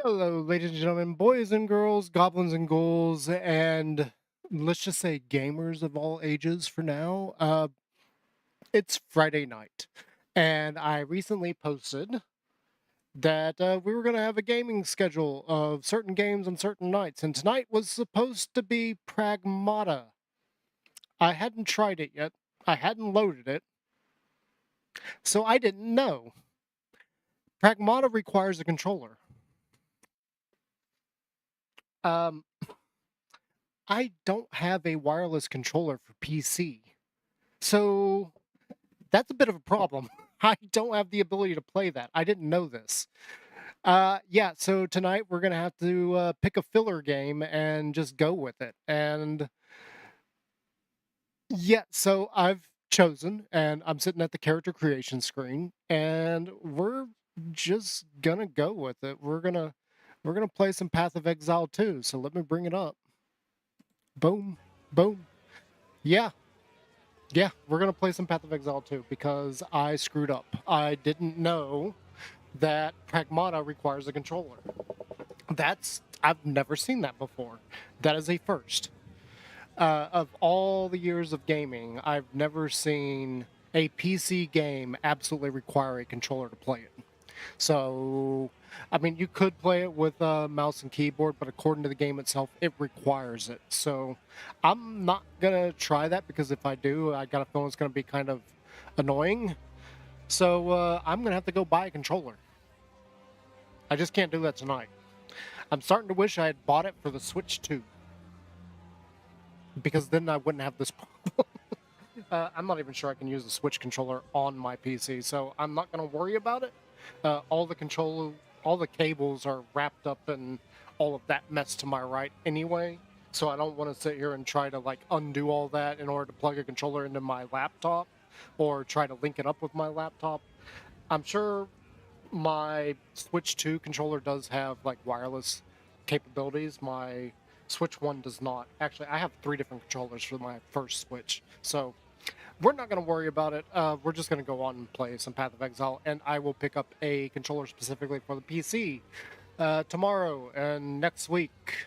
Hello, ladies and gentlemen, boys and girls, goblins and ghouls, and let's just say gamers of all ages for now. It's Friday night, and I recently posted that we were going to have a gaming schedule of certain games on certain nights, and tonight was supposed to be Pragmata. I hadn't tried it yet, I hadn't loaded it, so I didn't know. Pragmata requires a controller. Um, I don't have a wireless controller for PC. So that's a bit of a problem. I don't have the ability to play that. I didn't know this. Yeah, so tonight we're going to have to pick a filler game and just go with it. And yeah, so I've chosen and I'm sitting at the character creation screen and we're just going to go with it. We're going to play some Path of Exile too. So let me bring it up. Boom. Boom. Yeah, yeah, we're gonna play some Path of Exile 2 because I screwed up. I didn't know that Pragmata requires a controller. I've never seen that before. That is a first. Of all the years of gaming, I've never seen a PC game absolutely require a controller to play it. So, I mean, you could play it with a mouse and keyboard, but according to the game itself, it requires it. So, I'm not gonna try that because if I do, I got a feeling it's gonna be kind of annoying. So, I'm gonna have to go buy a controller. I just can't do that tonight. I'm starting to wish I had bought it for the Switch 2 because then I wouldn't have this problem. I'm not even sure I can use the Switch controller on my PC, so I'm not going to worry about it. All the cables are wrapped up in all of that mess to my right anyway, so I don't want to sit here and try to like undo all that in order to plug a controller into my laptop or try to link it up with my laptop. I'm sure my Switch 2 controller does have like wireless capabilities. My Switch 1 does not. Actually, I have 3 different controllers for my first Switch, so we're not going to worry about it. We're just going to go on and play some Path of Exile, and I will pick up a controller specifically for the PC tomorrow and next week.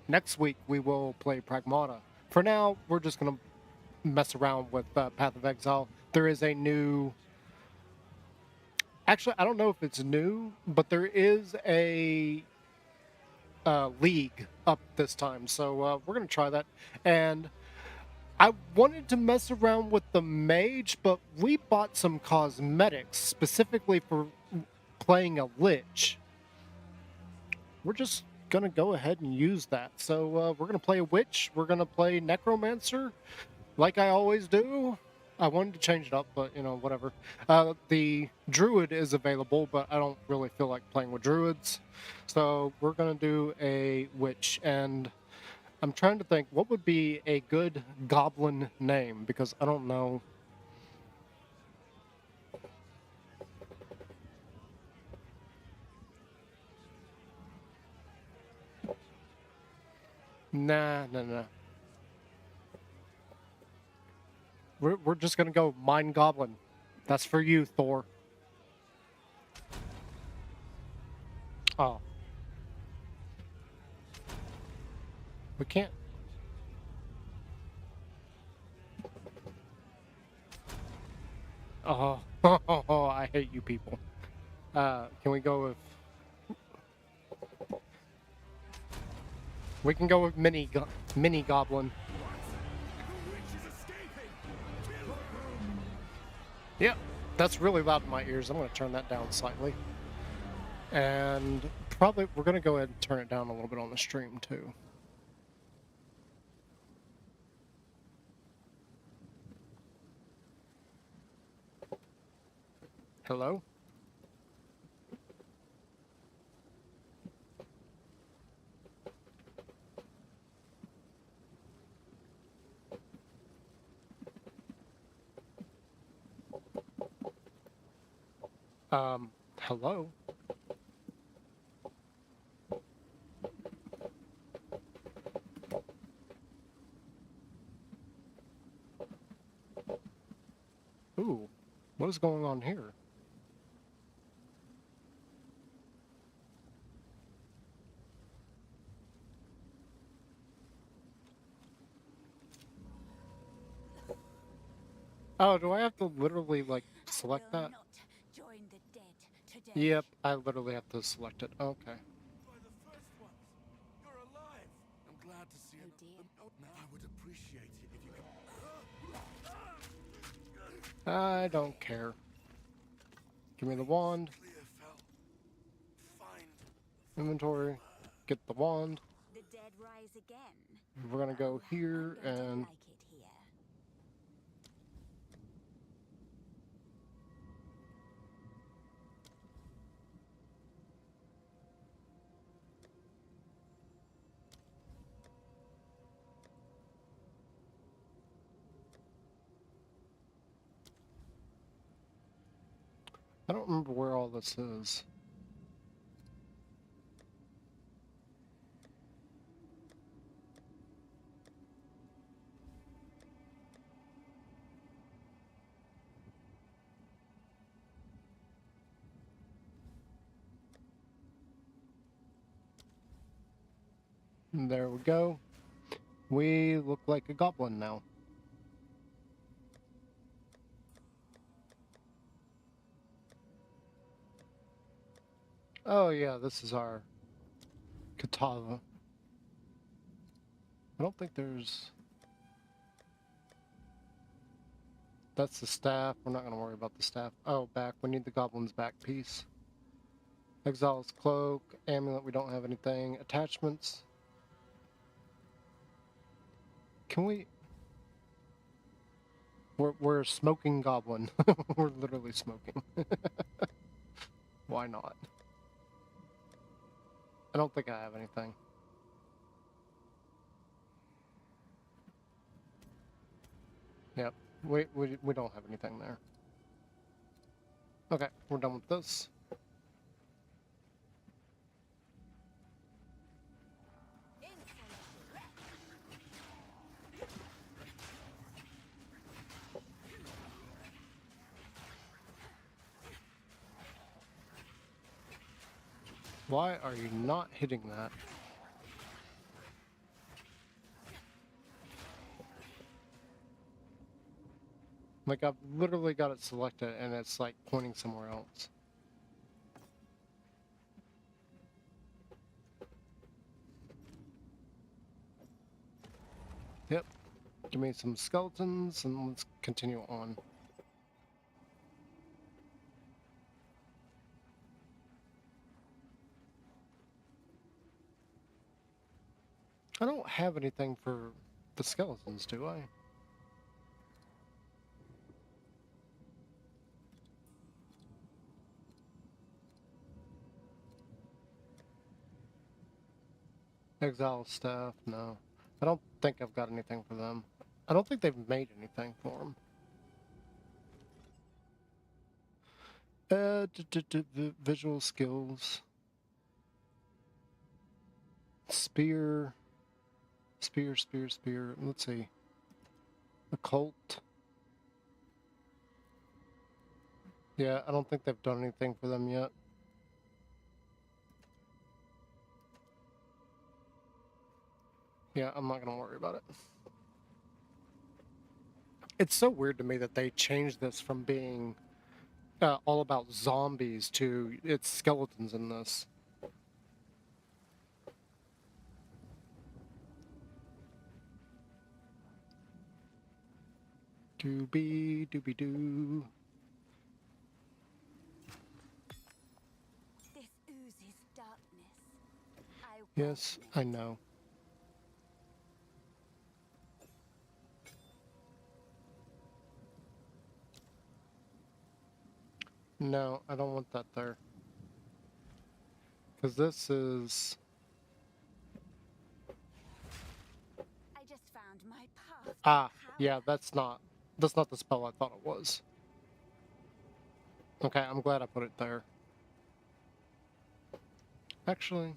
Next week we will play Pragmata. For now, we're just going to mess around with Path of Exile. There is a new. Actually, I don't know if it's new, but there is a league up this time, so we're going to try that. And I wanted to mess around with the mage, but we bought some cosmetics specifically for playing a lich. We're just gonna go ahead and use that. So we're gonna play a witch. We're gonna play necromancer, like I always do. I wanted to change it up, but you know, whatever. The druid is available, but I don't really feel like playing with druids. So we're gonna do a witch, and I'm trying to think what would be a good goblin name because I don't know. Nah, nah, nah. We're just gonna go mine goblin. That's for you, Thor. Oh, we can't. Oh, I hate you people. Can we go with? We can go with mini goblin. Yep, that's really loud in my ears. I'm gonna turn that down slightly, and probably we're gonna go ahead and turn it down a little bit on the stream too. Hello. Hello. Ooh, what is going on here? Oh, do I have to literally, like, select I will that? not join the dead today. Yep, I literally have to select it. Okay. By the first ones, you're alive. I'm glad to see Oh it. dear. Now I would appreciate it if you could. I don't care. Give me the wand. Clear fell. Find Inventory. Get the wand. The dead rise again. We're gonna go Oh, here I'm going to and... like it here. I don't remember where all this is. There we go. We look like a goblin now. Oh yeah, this is our katana. I don't think there's... That's the staff. We're not going to worry about the staff. Oh, back. We need the goblin's back piece. Exile's cloak. Amulet, we don't have anything. Attachments. Can we... We're a smoking goblin. We're literally smoking. Why not? I don't think I have anything. Yep. We don't have anything there. Okay, we're done with this. Why are you not hitting that? Like, I've literally got it selected and it's like pointing somewhere else. Yep. Give me some skeletons and let's continue on. I don't have anything for the skeletons, do I? Exile staff, no. I don't think I've got anything for them. I don't think they've made anything for them. Visual skills. Spear. Spear. Let's see. Occult. Yeah, I don't think they've done anything for them yet. Yeah, I'm not gonna worry about it. It's so weird to me that they changed this from being all about zombies to it's skeletons in this. Doobie doo. This oozes darkness. Yes, I know. No, I don't want that there. Because this is... I just found my path. Ah, yeah, that's not the spell I thought it was. Okay, I'm glad I put it there. Actually...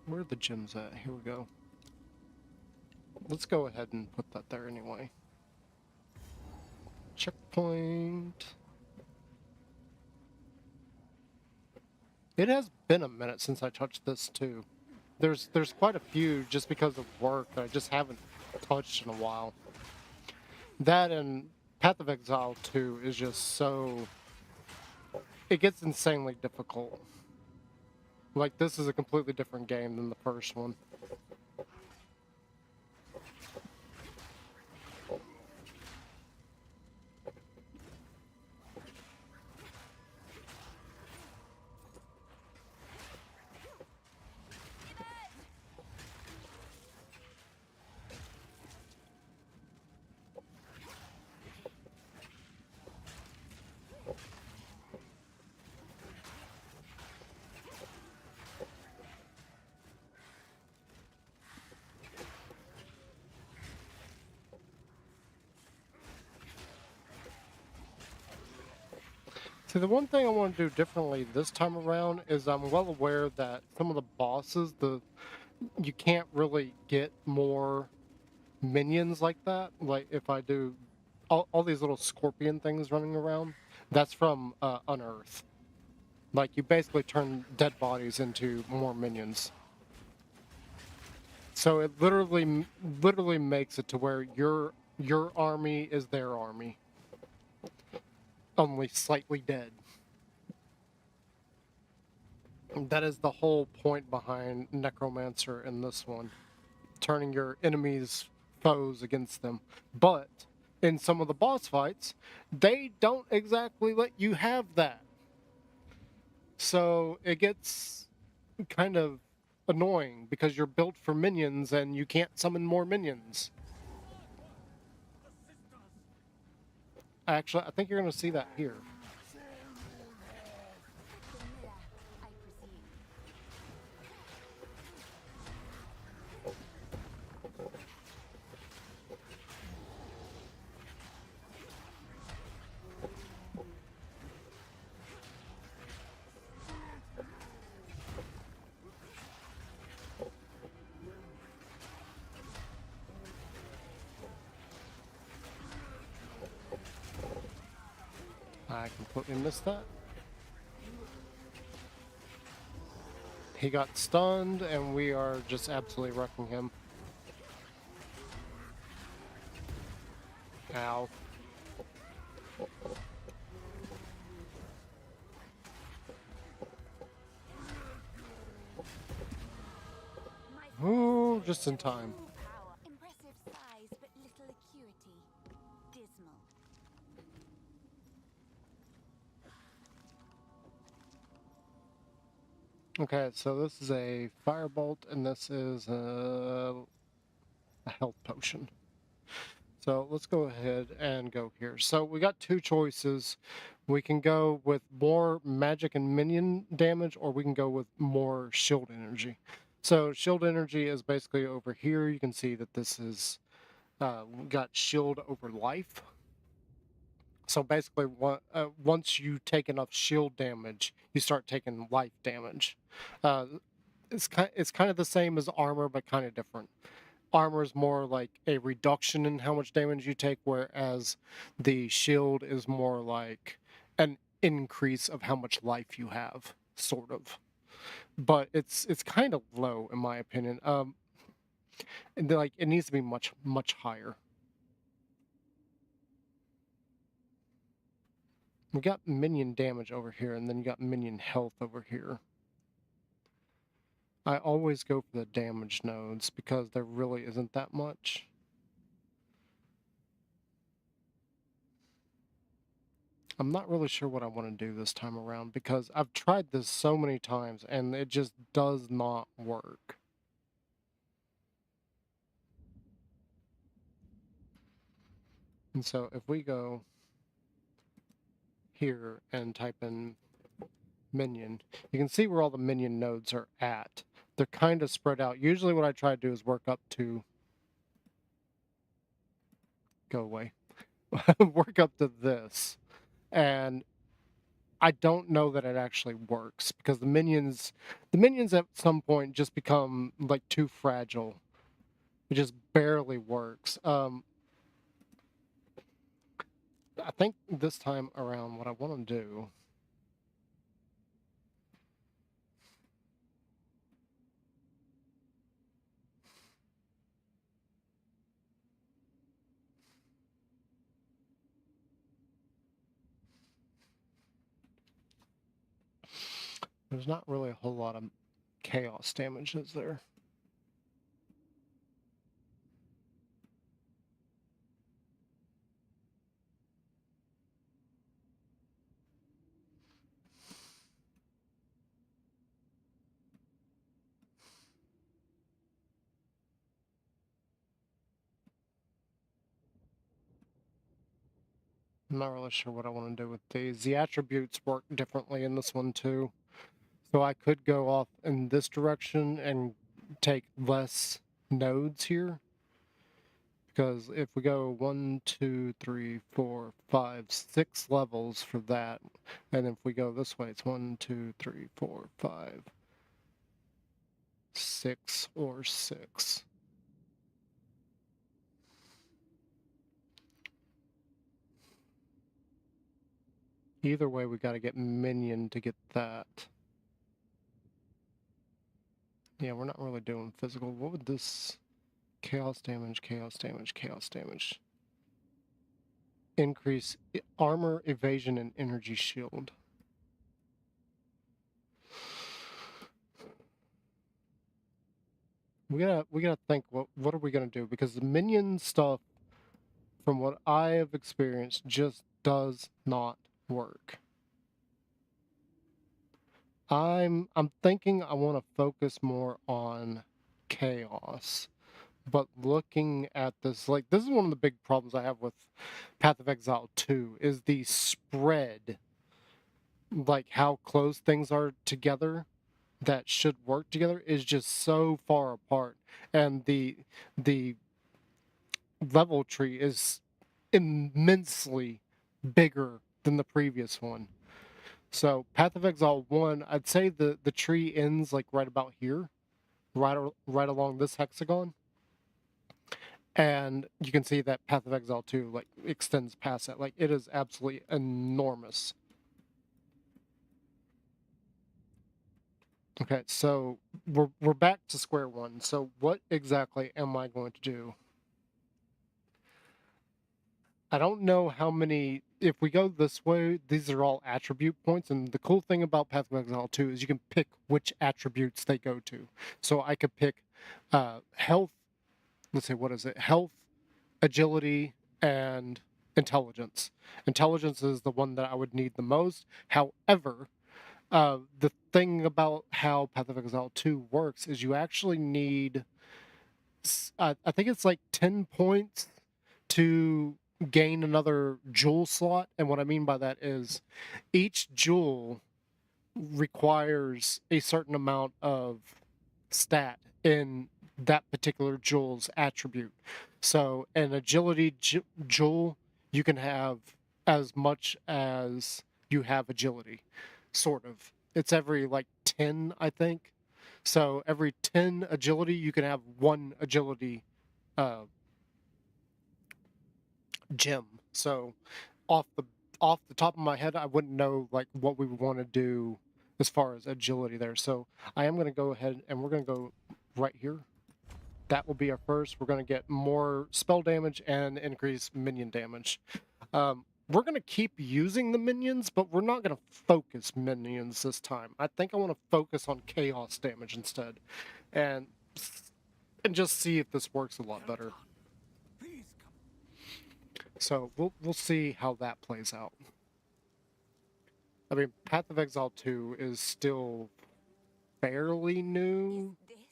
Where are the gems at? Here we go. Let's go ahead and put that there anyway. Checkpoint. It has been a minute since I touched this too. There's quite a few just because of work that I just haven't touched in a while. That and Path of Exile 2 is just so... It gets insanely difficult. Like, this is a completely different game than the first one. See, the one thing I want to do differently this time around is I'm well aware that some of the bosses, you can't really get more minions like that. Like, if I do all these little scorpion things running around, that's from Unearth. Like, you basically turn dead bodies into more minions. So it literally makes it to where your army is their army, only slightly dead. That is the whole point behind Necromancer in this one, turning your enemies foes against them. But in some of the boss fights, they don't exactly let you have that. So it gets kind of annoying because you're built for minions and you can't summon more minions. Actually, I think you're going to see that here. The mirror, I presume. I completely missed that. He got stunned, and we are just absolutely wrecking him. Ow. My Ooh, just in time. full power. Impressive size, but little acuity. Dismal. Okay, so this is a firebolt, and this is a health potion. So let's go ahead and go here. So we got two choices. We can go with more magic and minion damage, or we can go with more shield energy. So shield energy is basically over here. You can see that this is got shield over life. So basically, once you take enough shield damage, you start taking life damage. Uh, it's kind of the same as armor, but kind of different. Armor is more like a reduction in how much damage you take, whereas the shield is more like an increase of how much life you have, sort of. But it's kind of low in my opinion. And like it needs to be much higher. We got minion damage over here, and then you got minion health over here. I always go for the damage nodes because there really isn't that much. I'm not really sure what I want to do this time around because I've tried this so many times and it just does not work. And so if we go here and type in minion, you can see where all the minion nodes are at. They're kind of spread out. Usually what I try to do is work up to... Go away. Work up to this. And I don't know that it actually works because the minions at some point just become like too fragile. It just barely works. I think this time around what I want to do There's not really a whole lot of chaos damage, is there? I'm not really sure what I want to do with these. The attributes work differently in this one too. So I could go off in this direction and take less nodes here. Because if we go 1, 2, 3, 4, 5, 6 levels for that, and if we go this way, it's 1, 2, 3, 4, 5, 6 or 6. Either way, we got to get minion to get that. Yeah, we're not really doing physical. What would this... Chaos damage, chaos damage, chaos damage. Increase armor, evasion, and energy shield. We gotta think, what are we gonna do? Because the minion stuff, from what I have experienced, just does not work. I'm thinking I want to focus more on chaos. But looking at this, like, this is one of the big problems I have with Path of Exile 2, is the spread, like how close things are together that should work together is just so far apart. And the level tree is immensely bigger than the previous one. So Path of Exile 1, I'd say the tree ends like right about here, right along this hexagon. And you can see that Path of Exile 2 like extends past that. Like, it is absolutely enormous. Okay, so we're back to square one. So what exactly am I going to do? I don't know how many... If we go this way, these are all attribute points, and the cool thing about Path of Exile 2 is you can pick which attributes they go to. So I could pick health, let's say, what is it? Health, agility, and intelligence. Intelligence is the one that I would need the most. However, the thing about how Path of Exile 2 works is you actually need, I think it's like 10 points to gain another jewel slot. And what I mean by that is each jewel requires a certain amount of stat in that particular jewel's attribute. So an agility jewel, you can have as much as you have agility, sort of. It's every like 10, I think. So every 10 agility, you can have one agility uh, gem. So off the top of my head, I wouldn't know like what we would want to do as far as agility there. So I am going to go ahead and we're going to go right here. That will be our first. We're going to get more spell damage and increase minion damage. We're going to keep using the minions, but we're not going to focus minions this time. I think I want to focus on chaos damage instead, and just see if this works a lot better. Please come. So we'll see how that plays out. I mean, Path of Exile 2 is still fairly new. Is this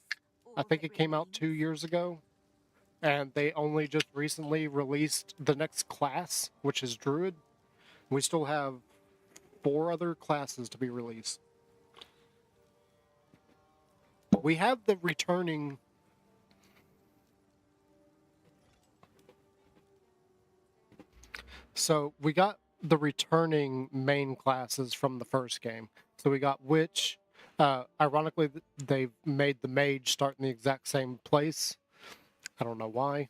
all I think that it came out remains? 2 years ago. And they only just recently released the next class, which is Druid. We still have 4 other classes to be released. We have the returning... So we got the returning main classes from the first game. So we got Witch. Ironically, they've made the Mage start in the exact same place. I don't know why.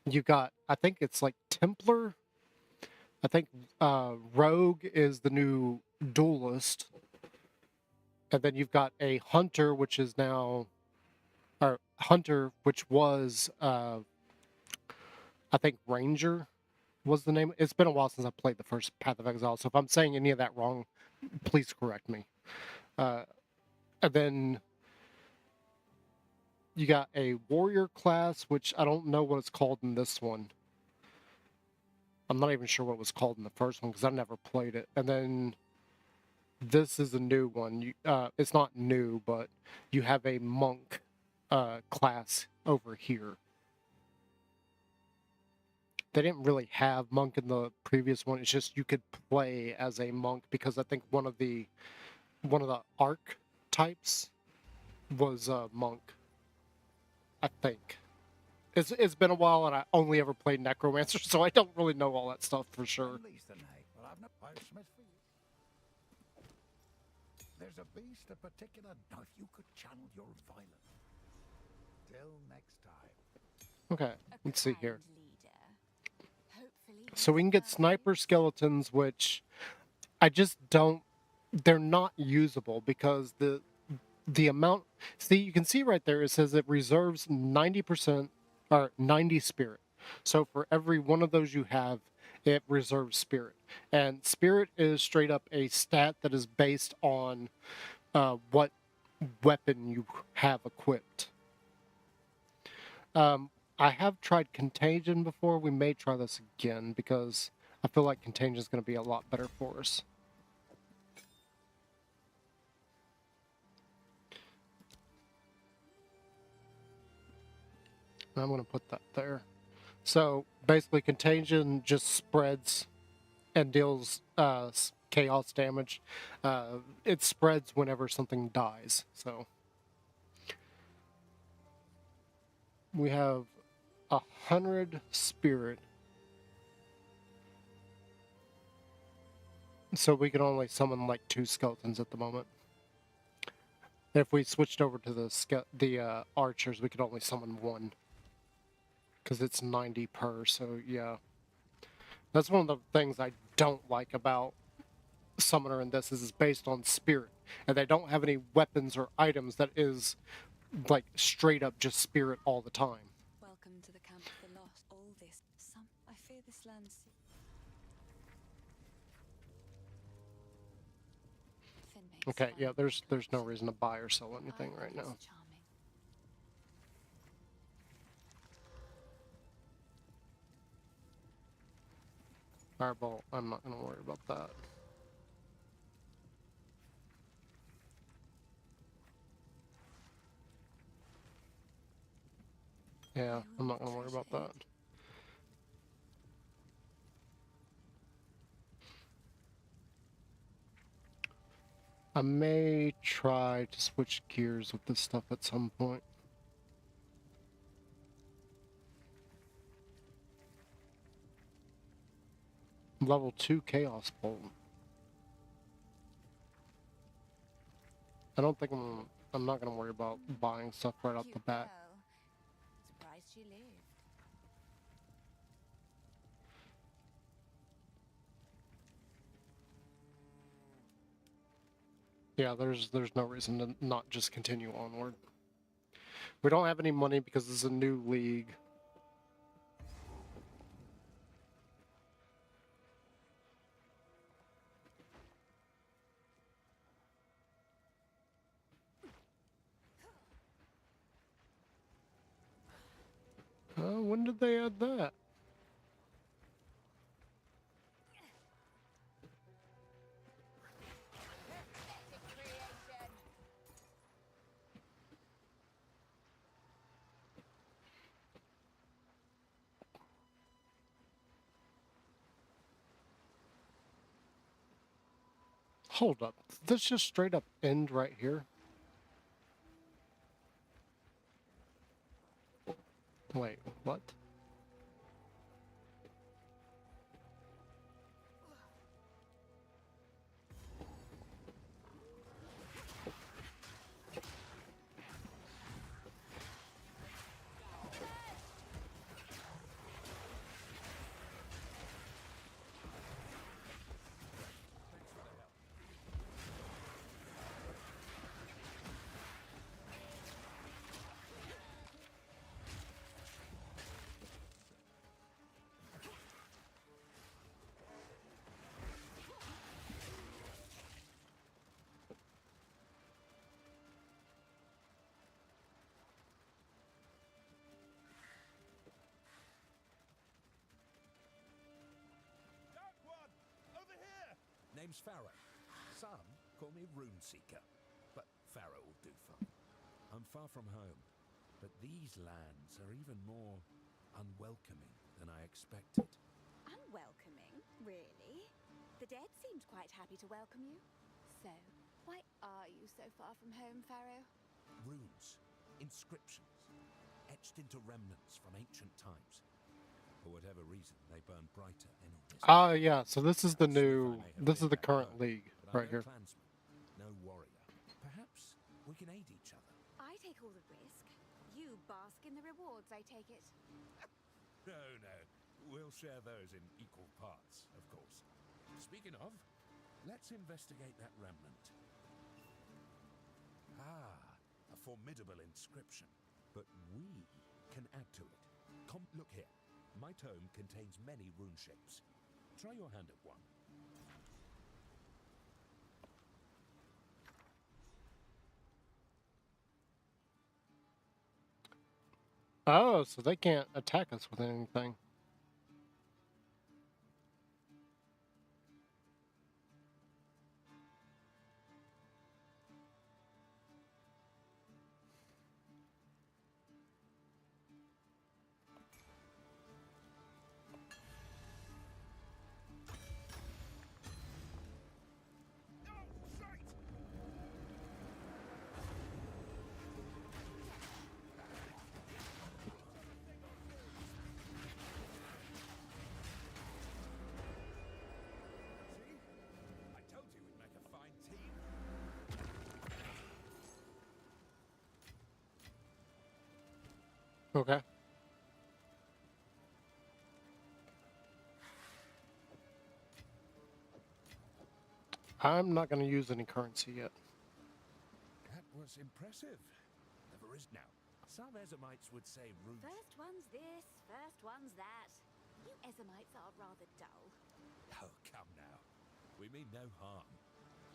You got, I think it's like Templar. I think Rogue is the new Duelist. And then you've got a Hunter, which is now... Or Hunter, which was, I think, Ranger was the name. It's been a while since I played the first Path of Exile, so if I'm saying any of that wrong, please correct me. And then you got a warrior class, which I don't know what it's called in this one. I'm not even sure what it was called in the first one because I never played it. And then this is a new one. It's not new, but you have a monk class over here. They didn't really have monk in the previous one. It's just you could play as a monk because I think one of the archetypes was monk. I think. It's been a while and I only ever played necromancer, so I don't really know all that stuff for sure. Unleash the night. Well, I've no smith for you. There's a beast of particular. Now, if you could channel your violence. Till next time. Okay, let's see here. Hopefully So we can get sniper skeletons, which I just don't. They're not usable because the amount. See, you can see right there. It says it reserves 90% or 90 spirit. So for every one of those you have, it reserves spirit, and spirit is straight up a stat that is based on what weapon you have equipped. I have tried Contagion before. We may try this again because I feel like Contagion is going to be a lot better for us. I'm going to put that there. So basically Contagion just spreads and deals chaos damage. It spreads whenever something dies. So we have 100 spirit. So we can only summon like 2 skeletons at the moment. If we switched over to the archers, we could only summon 1. Because it's 90 per, so yeah. That's one of the things I don't like about Summoner in this is it's based on spirit. And they don't have any weapons or items that is like straight up just spirit all the time. Welcome to the camp of the lost. All this, I fear this land's. Okay, yeah, there's no reason to buy or sell anything right now. Fireball, I'm not going to worry about that. Yeah, I'm not going to worry about that. I may try to switch gears with this stuff at some point. Level 2 Chaos Bolt. I don't think I'm not going to worry about buying stuff right off the bat. Surprised she lived. Yeah, there's no reason to not just continue onward. We don't have any money because this is a new league. When did they add that? Hold up. Did this just straight up end right here? Wait, what? name's Pharaoh. Some call me Runeseeker, but Pharaoh will do fine. I'm far from home, but these lands are even more unwelcoming than I expected. Unwelcoming, really? The dead seemed quite happy to welcome you. So, why are you so far from home, Pharaoh? Runes, inscriptions, etched into remnants from ancient times. For whatever reason, they burn brighter in August. Ah, yeah. So this is the Perhaps if I new. may have This is been the back current home, league but I'm right no here. clansman, no warrior. Perhaps we can aid each other. I take all the risk. You bask in the rewards, I take it. No, no. We'll share those in equal parts, of course. Speaking of, let's investigate that remnant. Ah, a formidable inscription. But we can add to it. Look here. My tome contains many rune shapes. Try your hand at one. Oh, so they can't attack us with anything. I told you we'd make a fine team. Okay. I'm not going to use any currency yet. That was impressive. Never is now. Some Ezamites would say runes. First one's this, first one's that. You Ezamites are rather dull. Oh, come now. We mean no harm.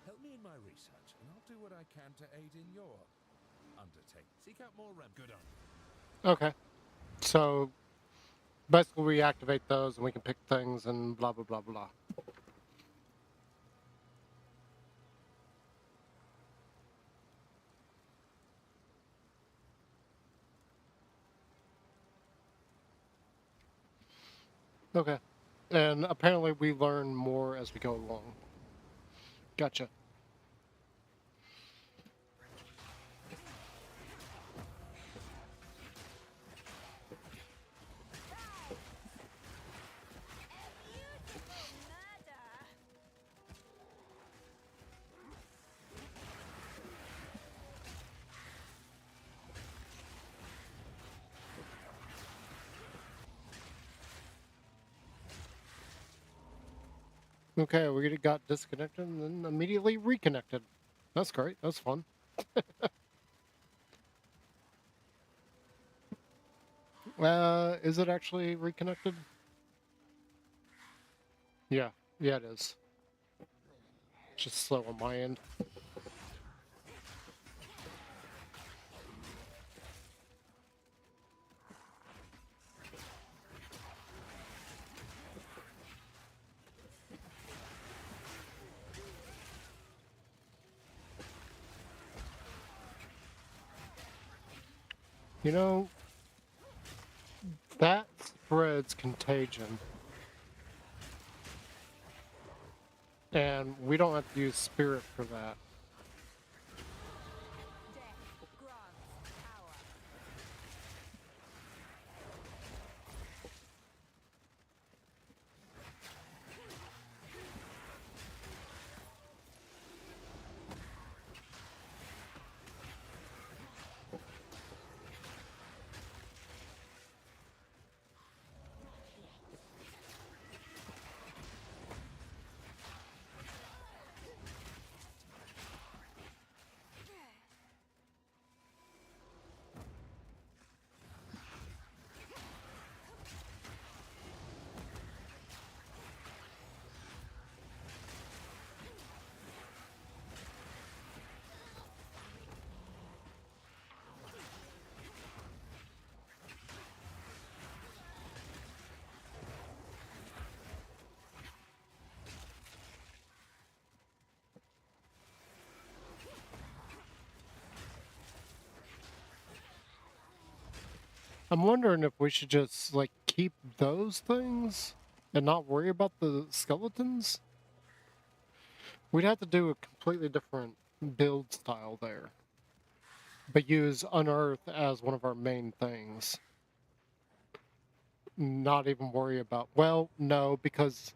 Help me in my research, and I'll do what I can to aid in your undertaking. Seek out more Good on you. Okay. So basically, we activate those and we can pick things and blah blah blah blah. Okay. And apparently we learn more as we go along. Gotcha. Okay, we got disconnected and then immediately reconnected. That's great. That's fun. Is it actually reconnected? Yeah. Yeah, it is. Just slow on my end. You know, that spreads contagion. And we don't have to use spirit for that. Death grants power. I'm wondering if we should just, like, keep those things and not worry about the skeletons? We'd have to do a completely different build style there. But use Unearth as one of our main things. Not even worry about... Well, no, because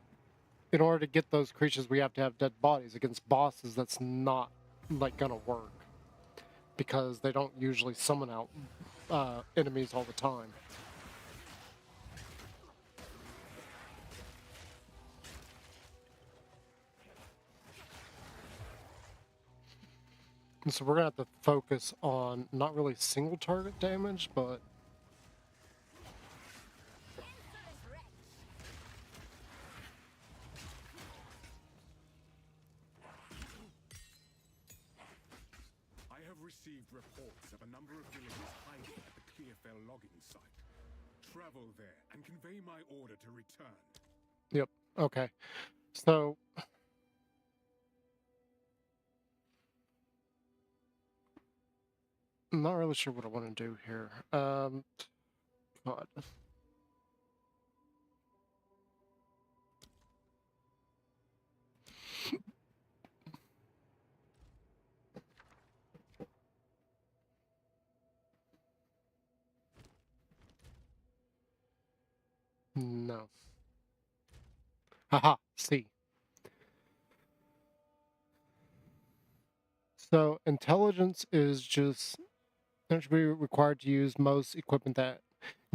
in order to get those creatures, we have to have dead bodies. Against bosses, that's not, like, gonna work. Because they don't usually summon out enemies all the time. And so we're gonna have to focus on not really single target damage, but I have received reports of a number of villagers hiding at the Clearfell logging site. Travel there and convey my order to return. yep, okay. So I'm not really sure what I want to do here. God. No. Haha, see. So intelligence is just should be required to use most equipment that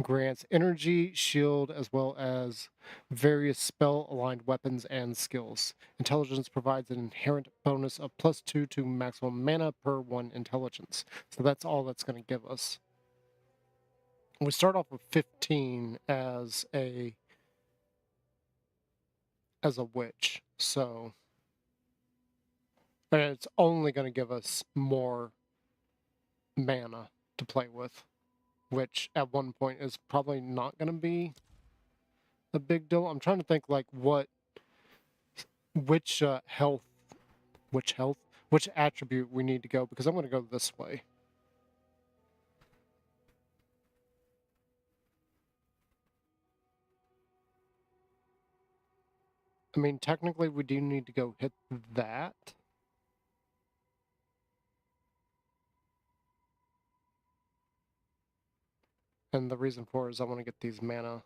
grants energy, shield, as well as various spell-aligned weapons and skills. Intelligence provides an inherent bonus of +2 to maximum mana per 1 intelligence. So that's all that's going to give us. We start off with 15 as a witch, so and it's only going to give us more mana to play with, which at one point is probably not going to be a big deal. I'm trying to think like which which attribute we need to go, because I'm going to go this way. I mean, technically we do need to go hit that. And the reason for it is I want to get these mana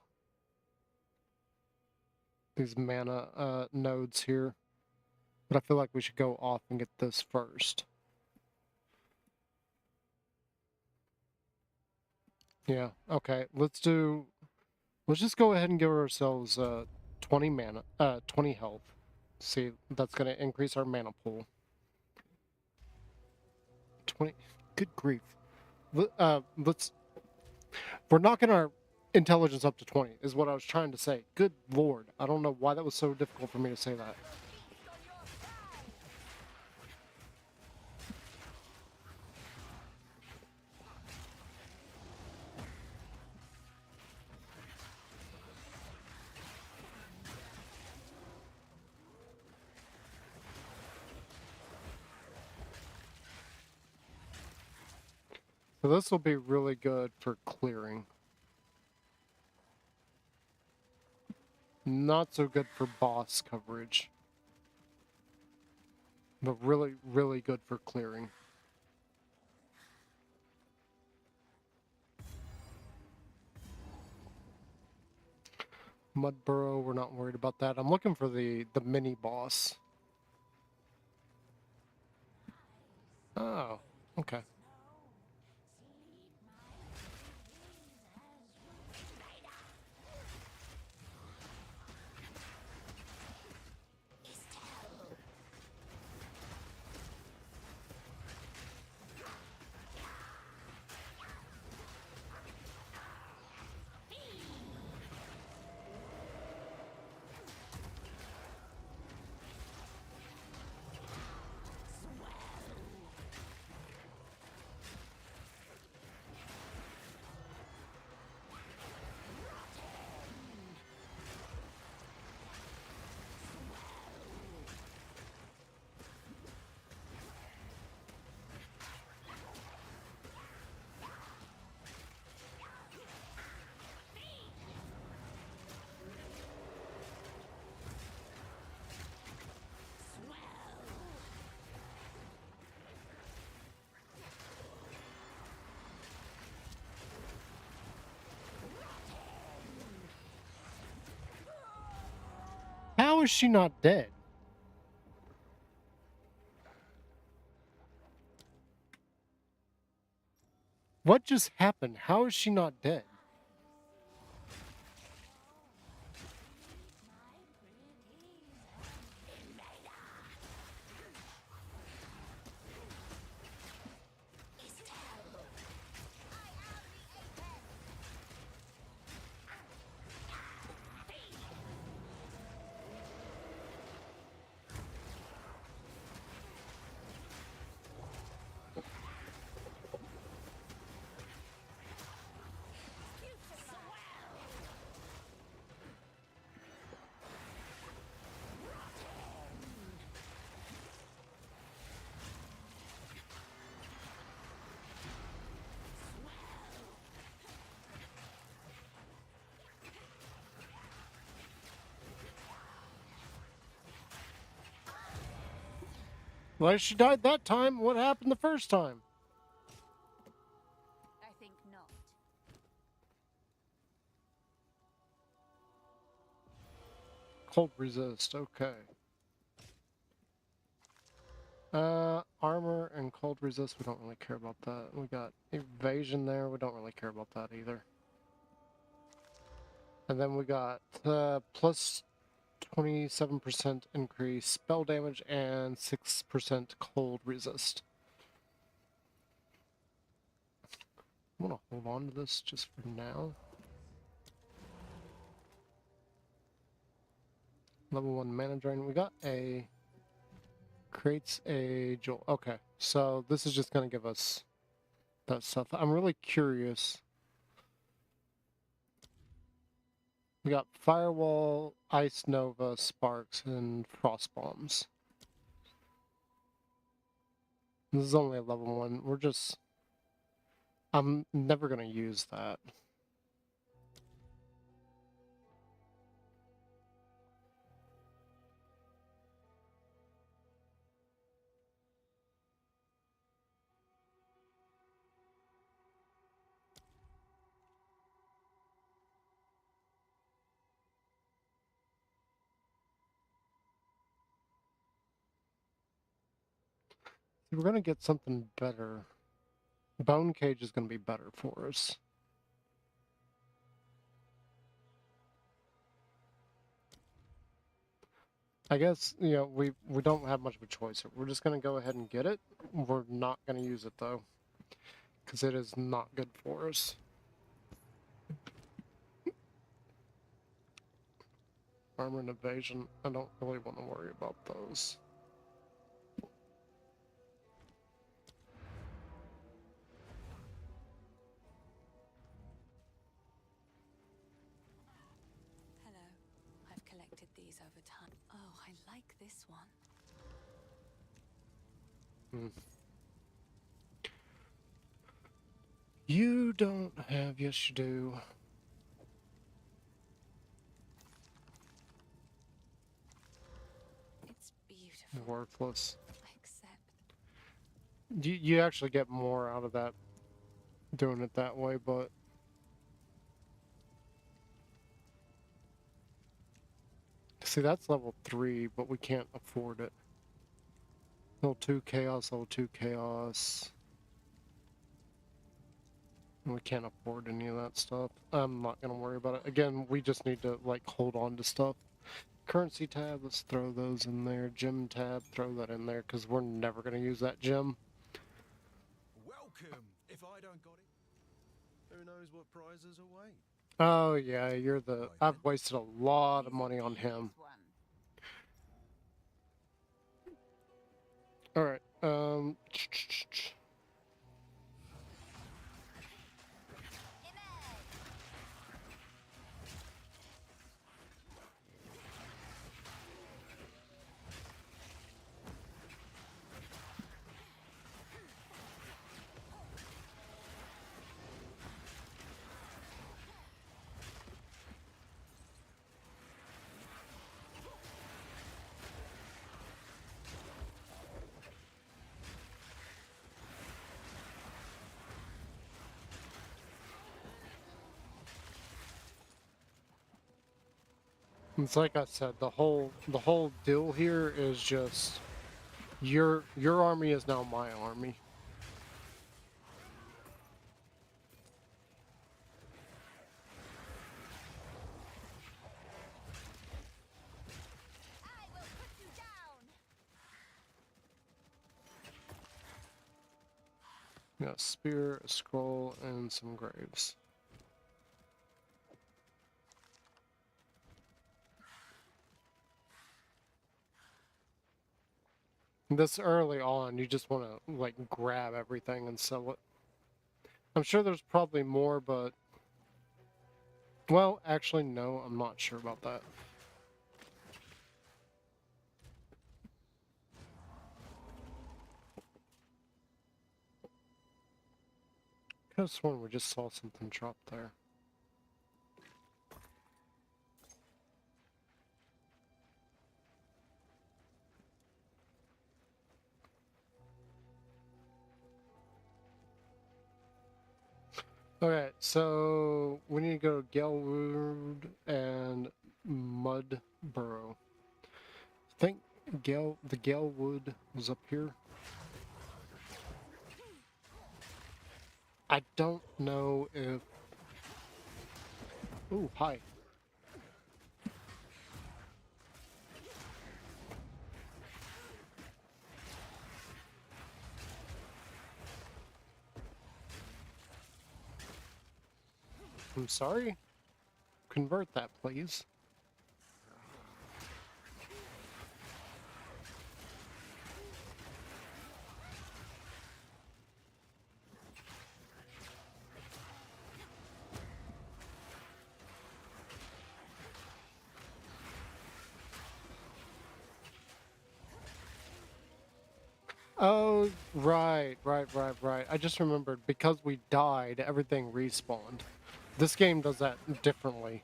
nodes here. But I feel like we should go off and get this first. Yeah, okay. Let's just go ahead and give ourselves 20 mana, 20 health. See, that's going to increase our mana pool. 20, good grief. We're knocking our intelligence up to 20 is what I was trying to say. Good lord. I don't know why that was so difficult for me to say that. So this will be really good for clearing. Not so good for boss coverage. But really, really good for clearing. Mud Burrow, we're not worried about that. I'm looking for the mini boss. Oh, okay. How is she not dead? What just happened? How is she not dead? Well, she died that time. What happened the first time? I think not. Cold resist. Okay. Armor and cold resist. We don't really care about that. We got evasion there. We don't really care about that either. And then we got plus 27% increase spell damage and 6% cold resist. I'm gonna hold on to this just for now. Level 1 mana drain. We got a creates a jewel. Okay, so this is just gonna give us that stuff. I'm really curious. We got firewall, ice nova, sparks, and frost bombs. This is only a level 1. I'm never gonna use that. We're gonna get something better. Bone cage is gonna be better for us. I guess, you know, we don't have much of a choice. We're just gonna go ahead and get it. We're not gonna use it though, because it is not good for us. Armor and evasion, I don't really want to worry about those. Hello. I've collected these over time. Oh, I like this one. You don't have, yes you do. It's beautiful. Worthless. Except You actually get more out of that doing it that way, but see, that's level 3, but we can't afford it. Level 2 chaos, level 2 chaos. We can't afford any of that stuff. I'm not gonna worry about it. Again, we just need to like hold on to stuff. Currency tab, let's throw those in there. Gem tab, throw that in there because we're never gonna use that gem. Welcome. If I don't got it, who knows what prizes await? Oh yeah, you're the. I've wasted a lot of money on him. All right. It's like I said, the whole deal here is just your army is now my army. I will put you down. Yeah, a spear, a scroll, and some graves. This early on, you just want to like grab everything and sell it. I'm sure there's probably more, but well, actually, no, I'm not sure about that. I could have sworn we just saw something drop there. Okay, so we need to go to Gelwood and Mudburrow. I think the Gelwood was up here. I don't know if... Ooh, hi. I'm sorry? Convert that, please. Oh, right. I just remembered, because we died, everything respawned. This game does that differently.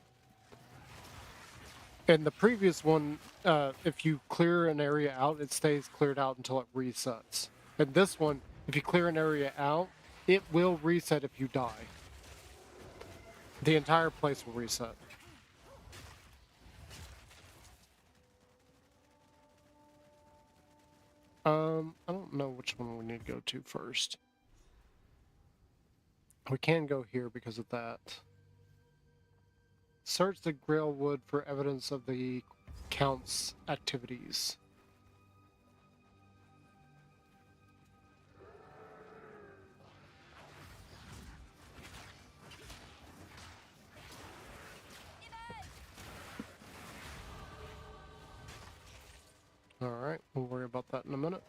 In the previous one, if you clear an area out, it stays cleared out until it resets. In this one, if you clear an area out, it will reset if you die. The entire place will reset. I don't know which one we need to go to first. We can go here because of that. Search the Grailwood for evidence of the Count's activities. Alright, we'll worry about that in a minute.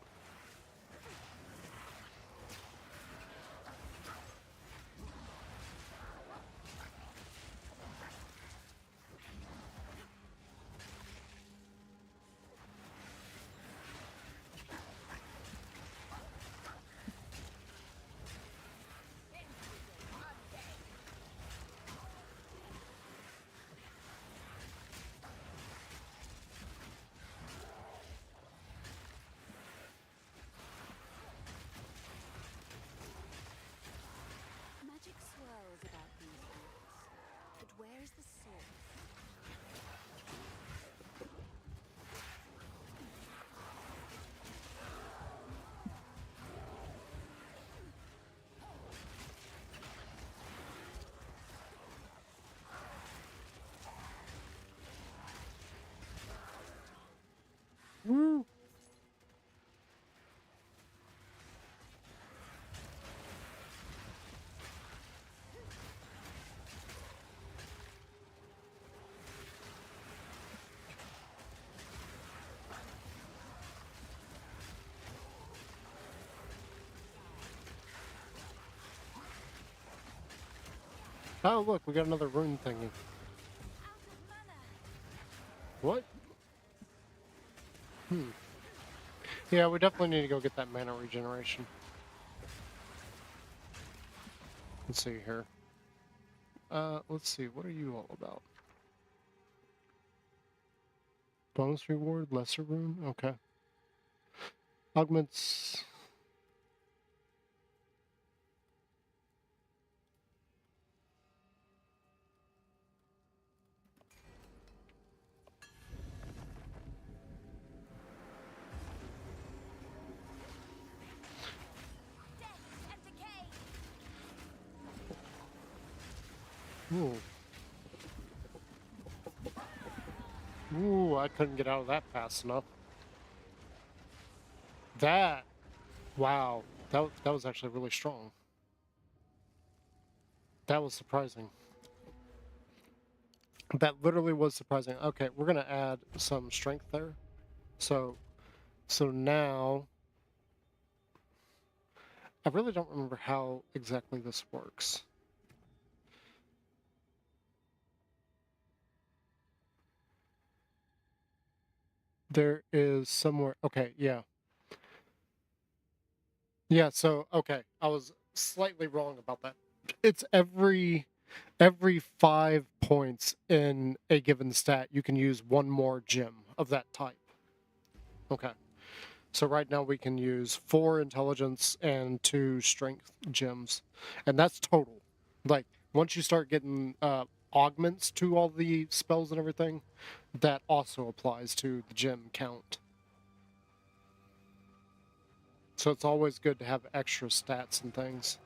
Magic swirls about these roots, but where is the source? Woo! Oh, look, we got another rune thingy. Out of mana. What? Yeah, we definitely need to go get that mana regeneration. Let's see here. Let's see, what are you all about? Bonus reward, lesser rune? Okay. Augments... Ooh. Ooh, I couldn't get out of that fast enough. That, wow, that was actually really strong. That was surprising. That literally was surprising. Okay, we're gonna add some strength there. So now, I really don't remember how exactly this works. There is somewhere, okay, yeah. Yeah, so, okay, I was slightly wrong about that. It's every 5 points in a given stat, you can use one more gem of that type. Okay. So right now we can use 4 intelligence and 2 strength gems. And that's total. Like, once you start getting augments to all the spells and everything, that also applies to the gem count. So it's always good to have extra stats and things.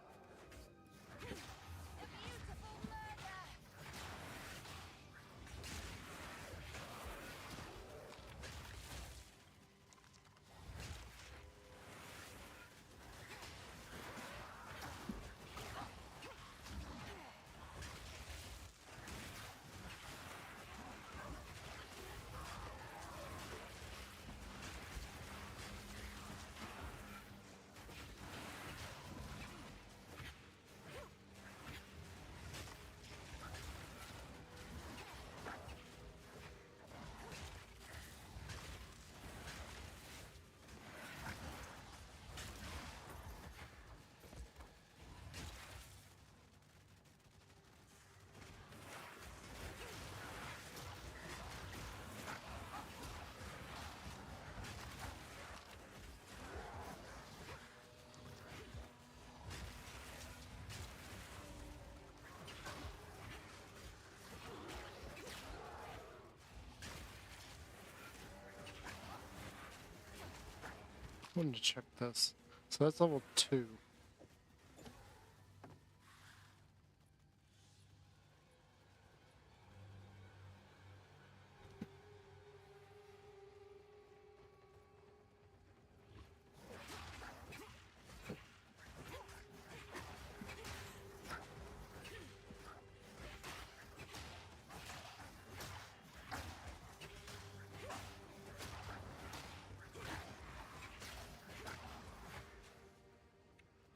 I wanted to check this. So that's level 2.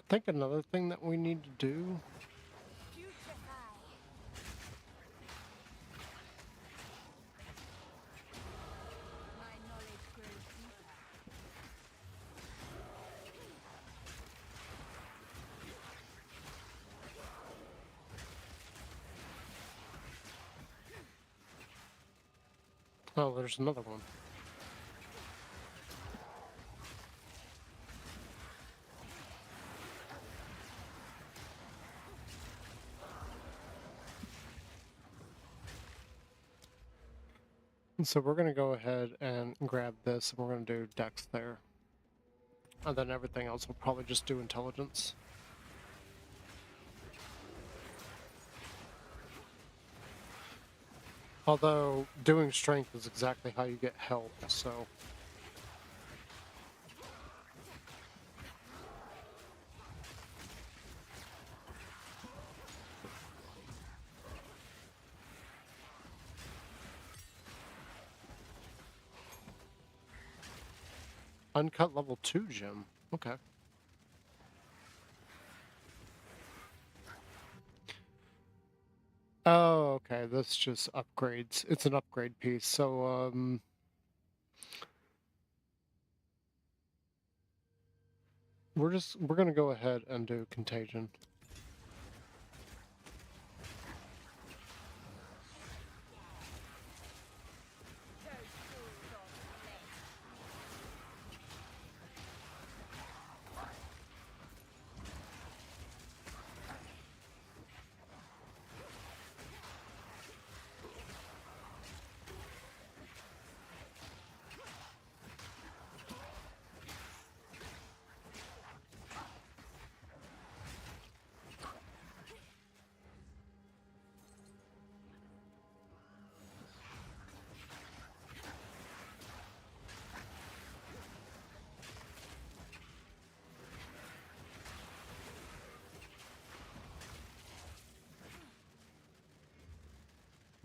I think another thing that we need to do. My knowledge grows deeper. Oh, there's another one. And so we're going to go ahead and grab this, and we're going to do Dex there. And then everything else will probably just do intelligence. Although, doing strength is exactly how you get health, so... Uncut level 2 gem. Okay. Oh, okay. This just upgrades. It's an upgrade piece. So, we're gonna go ahead and do contagion.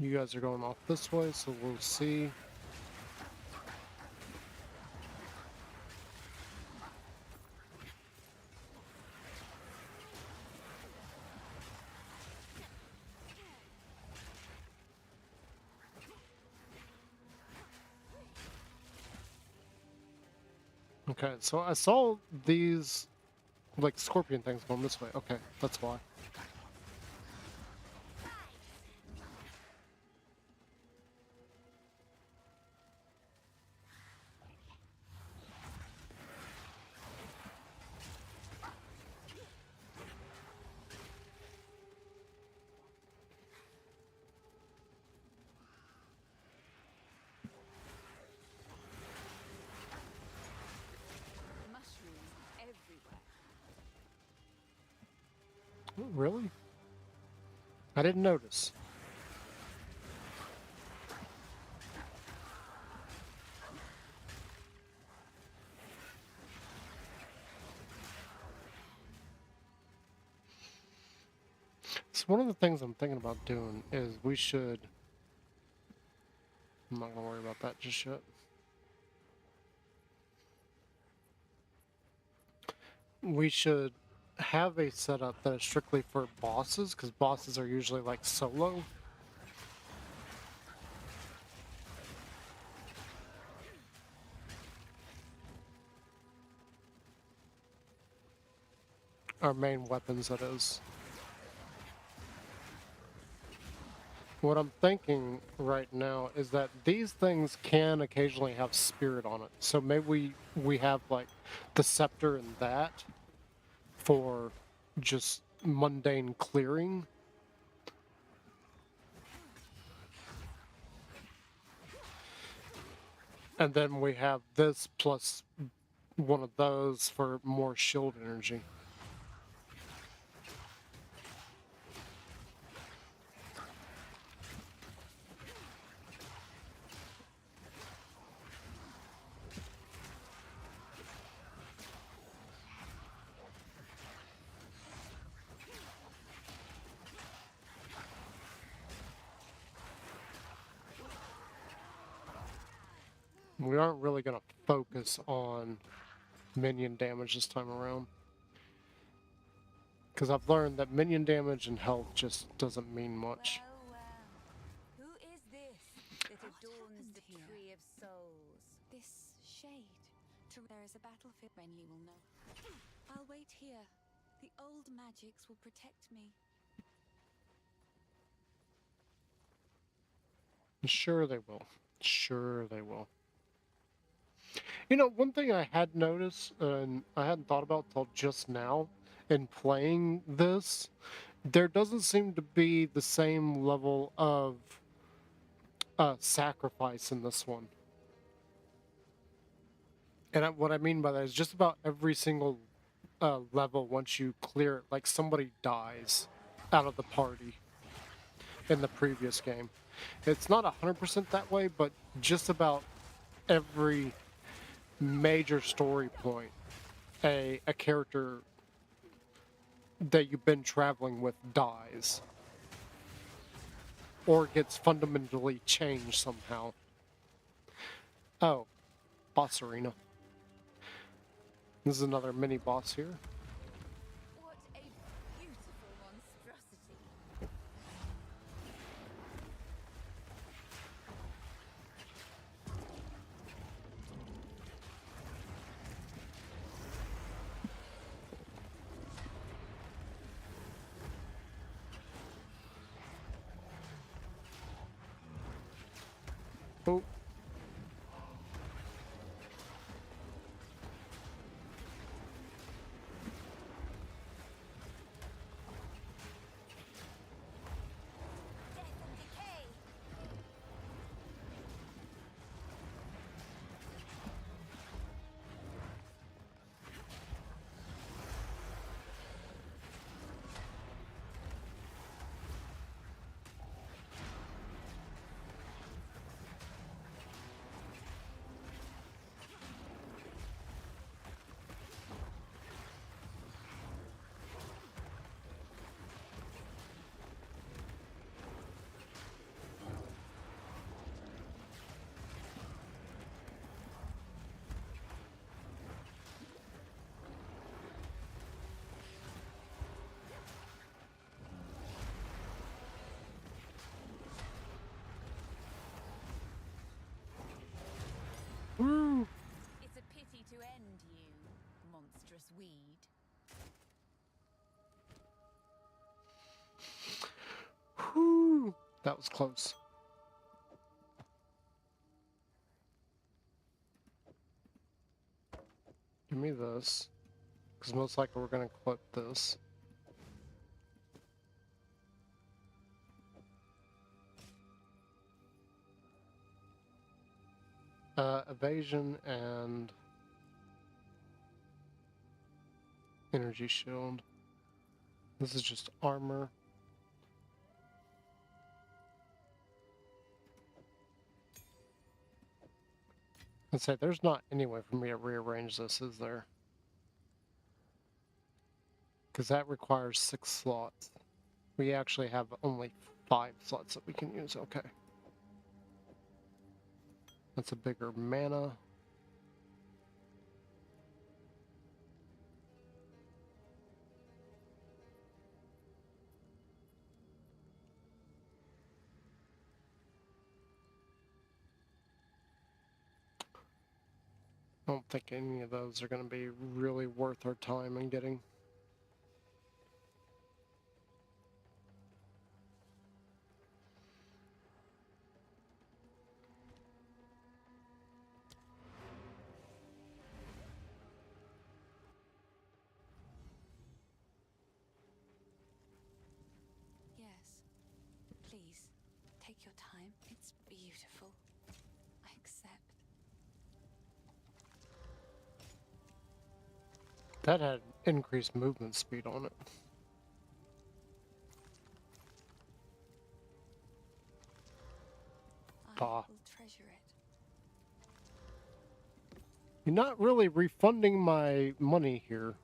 You guys are going off this way, so we'll see. Okay, so I saw these, like, scorpion things going this way. Okay, that's why. Mushrooms everywhere. Really? I didn't notice. So one of the things I'm thinking about doing is we should... I'm not gonna worry about that just yet. We should have a setup that is strictly for bosses, because bosses are usually like solo. Our main weapons, that is. What I'm thinking right now is that these things can occasionally have spirit on it. So maybe we have like the scepter and that for just mundane clearing. And then we have this plus one of those for more shield energy. We aren't really going to focus on minion damage this time around. Because I've learned that minion damage and health just doesn't mean much. Who is this that adorns the Tree of Souls? This shade. There is a battlefield when you will know. I'll wait here. The old magics will protect me. Sure they will. Sure they will. You know, one thing I had noticed, and I hadn't thought about till just now, in playing this, there doesn't seem to be the same level of sacrifice in this one. And what I mean by that is just about every single level, once you clear it, like somebody dies out of the party in the previous game. It's not 100% that way, but just about every major story point, a character that you've been traveling with dies. Or gets fundamentally changed somehow. Oh, boss arena. This is another mini boss here. What a beautiful monstrosity. Oh. Death and decay. defend you, monstrous weed. Whew, that was close. Give me this, because most likely we're going to clip this. Evasion and energy shield. This is just armor. Let's say there's not any way for me to rearrange this, is there? Because that requires 6 slots. We actually have only 5 slots that we can use. Okay. That's a bigger mana. I don't think any of those are going to be really worth our time in getting. Yes. Please, take your time. It's beautiful. I accept. That had increased movement speed on it. I Ah. will treasure it. You're not really refunding my money here.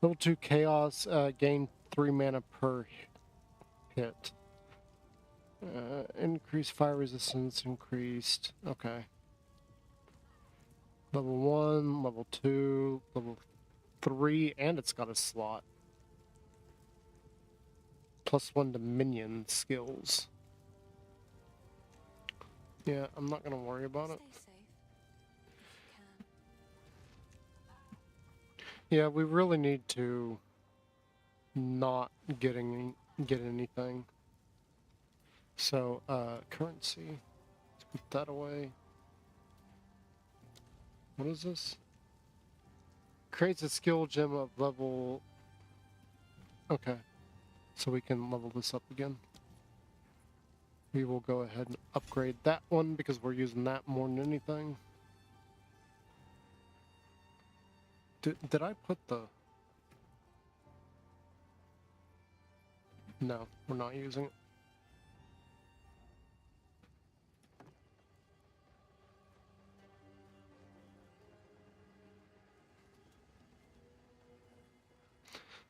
Level 2 Chaos, gain 3 mana per hit. Increased fire resistance, increased. Okay. Level 1, level 2, level 3, and it's got a slot. +1 to minion skills. Yeah, I'm not gonna worry about it. Stay safe. If you can. Yeah, we really need to not get anything. So, currency. Let's put that away. What is this? Creates a skill gem of level... Okay. So we can level this up again. We will go ahead and upgrade that one because we're using that more than anything. Did I put the... No, we're not using it.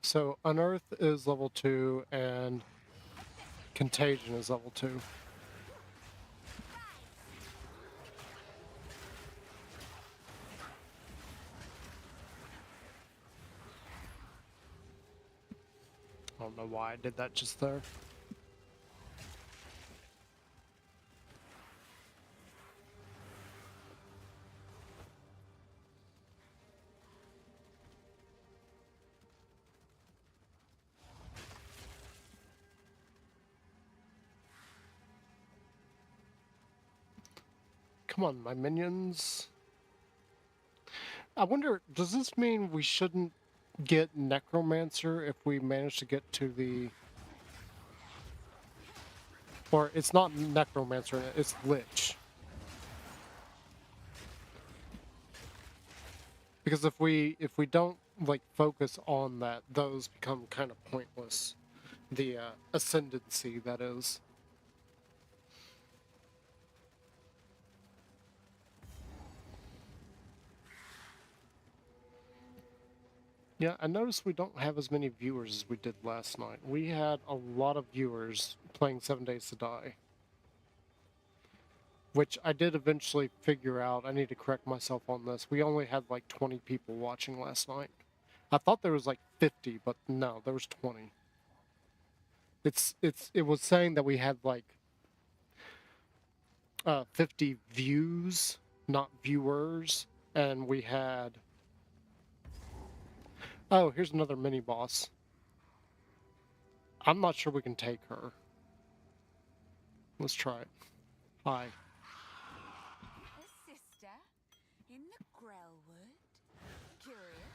So, Unearth is level 2, and Contagion is level 2. I don't know why I did that just there. Come on, my minions. I wonder, does this mean we shouldn't get Necromancer if we manage to get to the... Or it's not Necromancer, it's Lich. Because if we don't like focus on that, those become kind of pointless. The ascendancy, that is. Yeah, I noticed we don't have as many viewers as we did last night. We had a lot of viewers playing 7 Days to Die. Which I did eventually figure out. I need to correct myself on this. We only had like 20 people watching last night. I thought there was like 50, but no, there was 20. It was saying that we had like 50 views, not viewers. and we had... Oh, here's another mini-boss. I'm not sure we can take her. Let's try it. Hi. A sister in the Grellwood? Curious.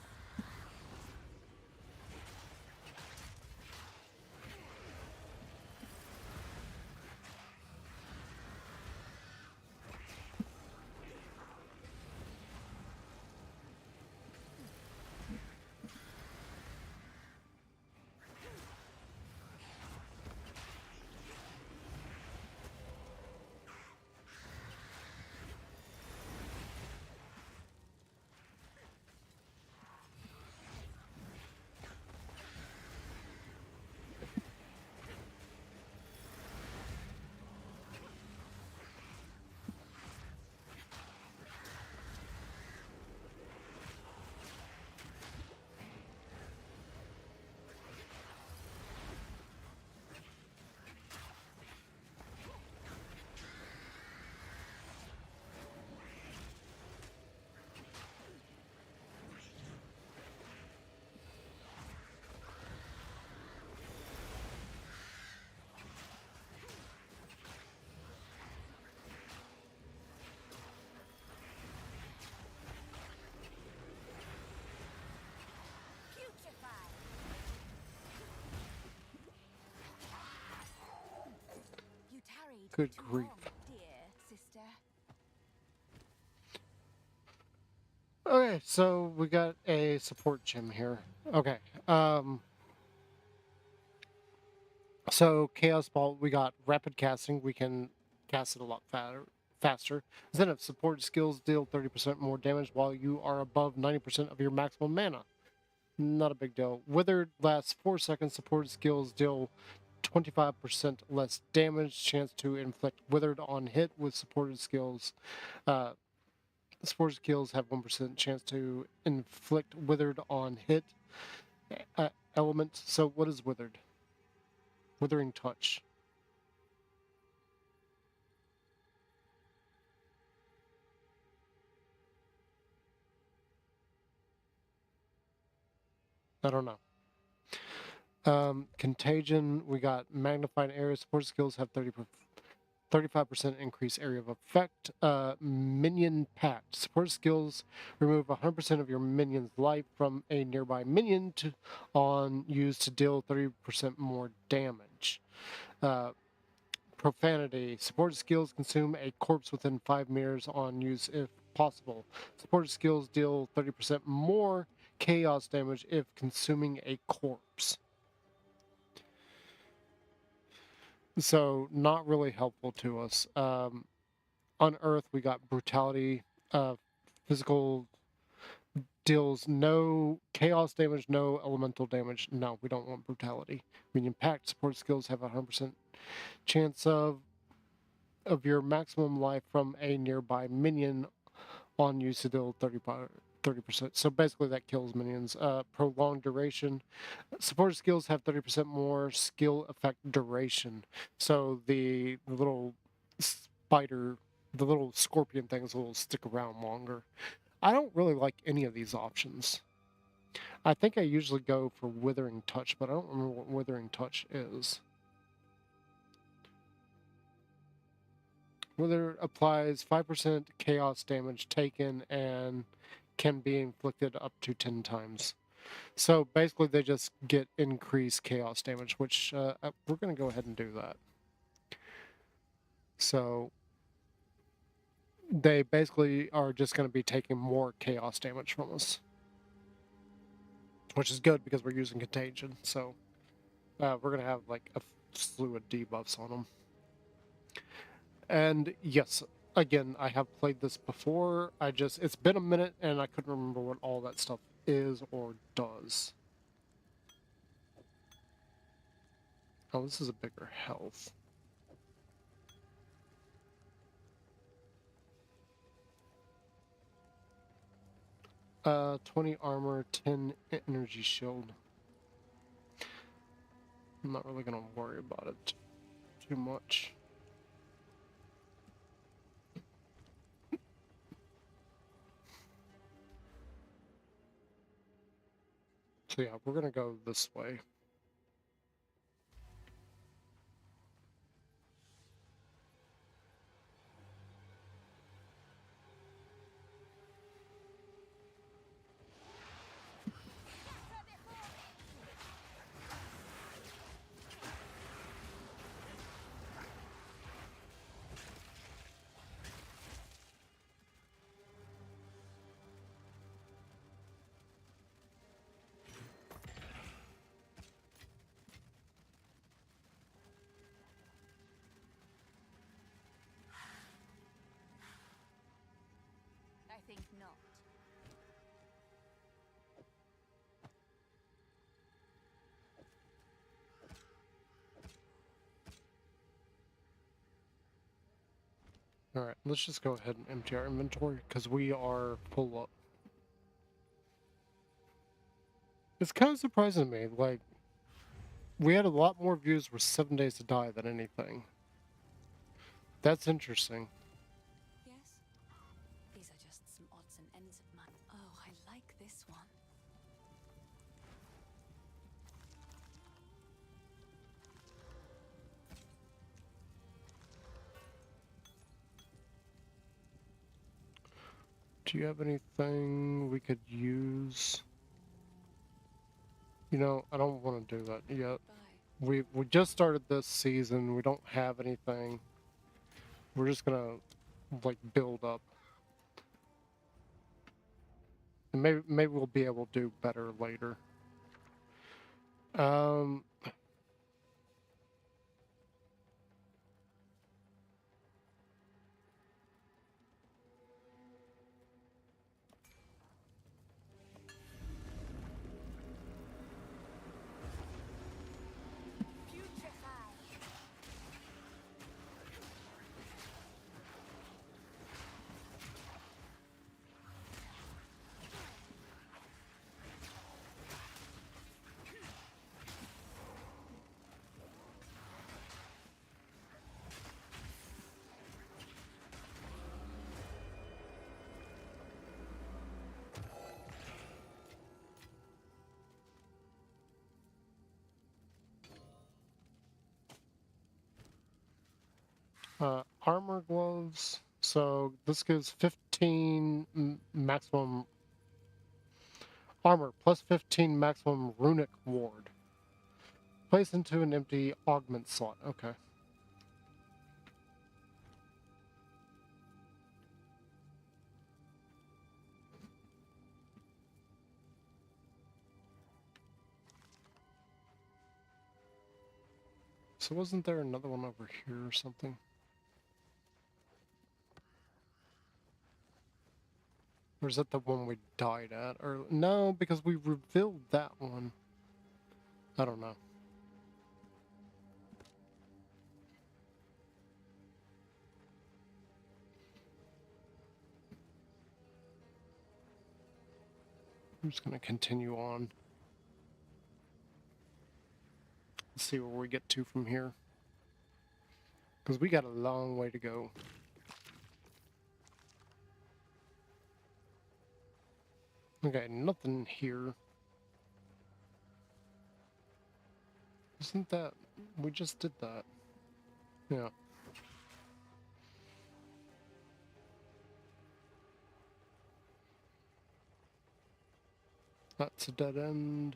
You tarried Good too grief. long, dear sister. Okay, so we got a support gym here. Okay. So Chaos Ball, we got rapid casting. We can cast it a lot faster. Then if support skills deal 30% more damage while you are above 90% of your maximum mana. Not a big deal. Withered lasts 4 seconds. Support skills deal 25% less damage. Chance to inflict withered on hit with supported skills. Supported skills have 1% chance to inflict withered on hit. Element. So what is withered? Withering touch. I don't know. Contagion, we got magnified area. Support skills have 35% increased area of effect. Minion pact. Support skills remove 100% of your minion's life from a nearby minion on used to deal 30% more damage. Profanity. Supported skills consume a corpse within 5 meters on use if possible. Supported skills deal 30% more chaos damage if consuming a corpse. So, not really helpful to us. On Earth, we got brutality. Physical deals no chaos damage, no elemental damage. No, we don't want brutality. Minion pact support skills have a 100% chance of your maximum life from a nearby minion on use to deal 30%. So basically that kills minions. Prolonged duration. Supported skills have 30% more skill effect duration. So the little spider, the little scorpion things will stick around longer. I don't really like any of these options. I think I usually go for Withering Touch, but I don't remember what Withering Touch is. Wither applies 5% chaos damage taken and can be inflicted up to 10 times. So basically they just get increased chaos damage, which we're going to go ahead and do that. So they basically are just going to be taking more chaos damage from us, which is good because we're using Contagion. So we're going to have like a slew of debuffs on them. And yes, again, I have played this before. It's been a minute and I couldn't remember what all that stuff is or does. Oh, this is a bigger health. Uh, 20 armor, 10 energy shield. I'm not really gonna worry about it too much. So yeah, we're gonna go this way. I think not. Alright, let's just go ahead and empty our inventory, because we are full up. It's kind of surprising to me, like, we had a lot more views with 7 Days to Die than anything. That's interesting. Yes? These are just some odds and ends of mine. Oh, I like this one. Do you have anything we could use? You know, I don't want to do that yet. Bye. We just started this season. We don't have anything. We're just gonna like build up, and maybe we'll be able to do better later. Armor gloves. So this gives 15 maximum armor plus 15 maximum runic ward. Place into an empty augment slot. Okay. So wasn't there another one over here or something? Or is that the one we died at? Or no, because we revealed that one. I don't know. I'm just gonna continue on. Let's see where we get to from here. Because we got a long way to go. Okay, nothing here. Isn't that... we just did that. Yeah. That's a dead end.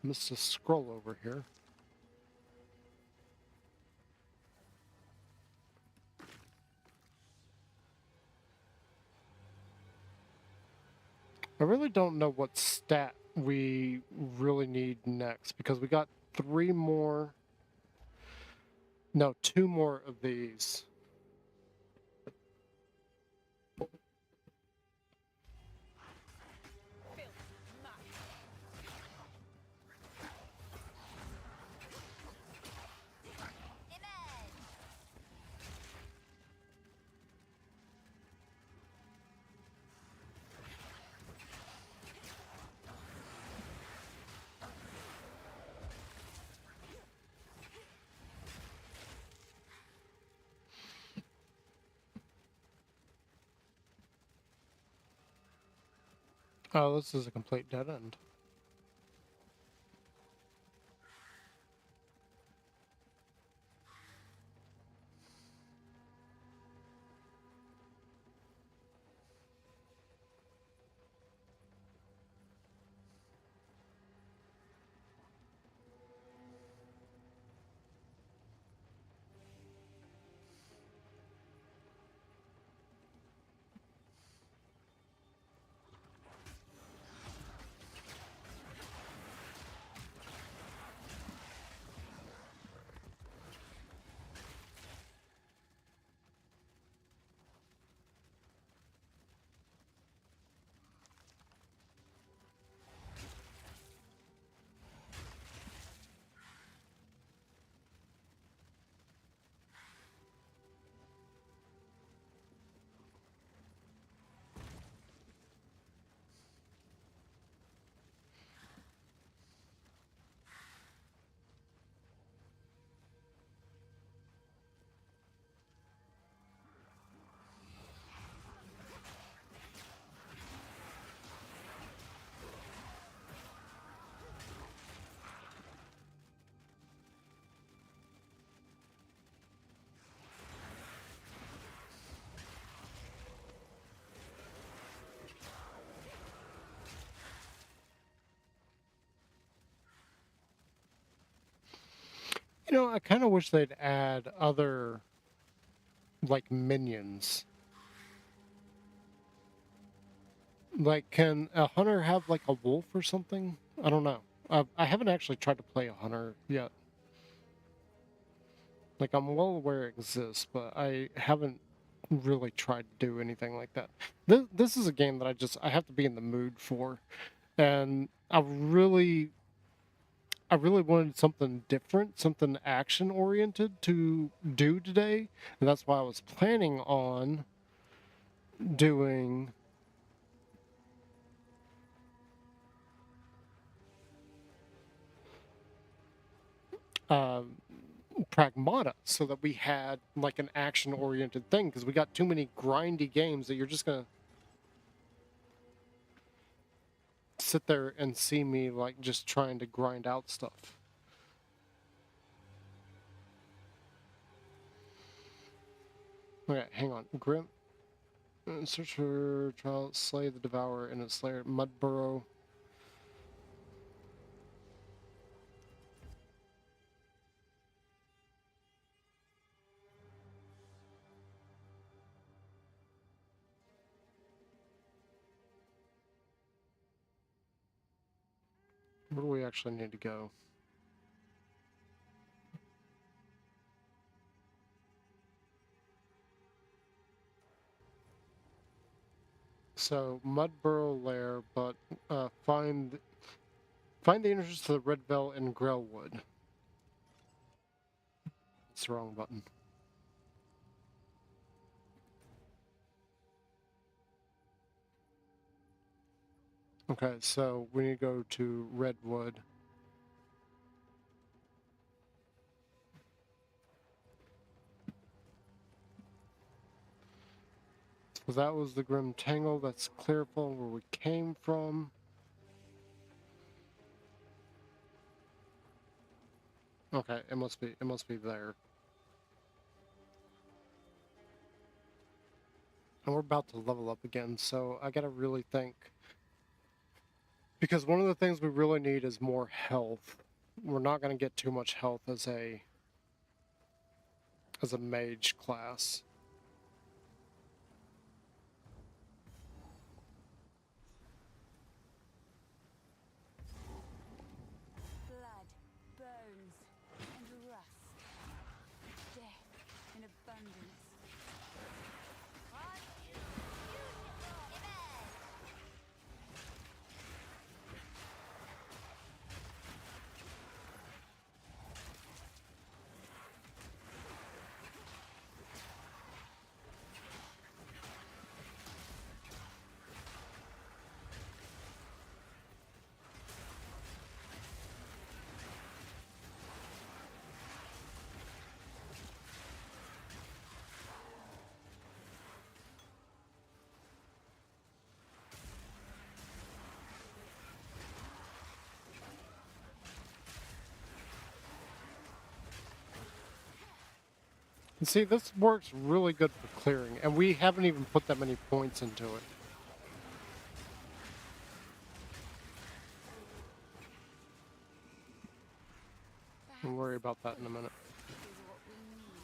Missed a scroll over here. I really don't know what stat we really need next, because we got 3 more... no, 2 more of these. Oh, this is a complete dead end. You know, I kind of wish they'd add other, like, minions. Like, can a hunter have, like, a wolf or something? I don't know. I haven't actually tried to play a hunter yet. Like, I'm well aware it exists, but I haven't really tried to do anything like that. This is a game that I have to be in the mood for. And I really wanted something different, something action oriented to do today, and that's why I was planning on doing um, Pragmata, so that we had like an action oriented thing, because we got too many grindy games that you're just gonna sit there and see me like just trying to grind out stuff. Okay, hang on. Grim. Search for trial, slay the devourer in its lair. Mud burrow. Where do we actually need to go? So mud burrow lair, but find the entrance to the Red Veil in Grellwood. It's the wrong button. Okay, so we need to go to Redwood. So that was the Grim Tangle. That's Clearfall, where we came from. Okay, it must be there. And we're about to level up again, so I gotta really think. Because one of the things we really need is more health. We're not gonna get too much health as a mage class. Blood, bones, and rust. Death in abundance. And see, this works really good for clearing, and we haven't even put that many points into it. We'll worry about that in a minute. Is what we need.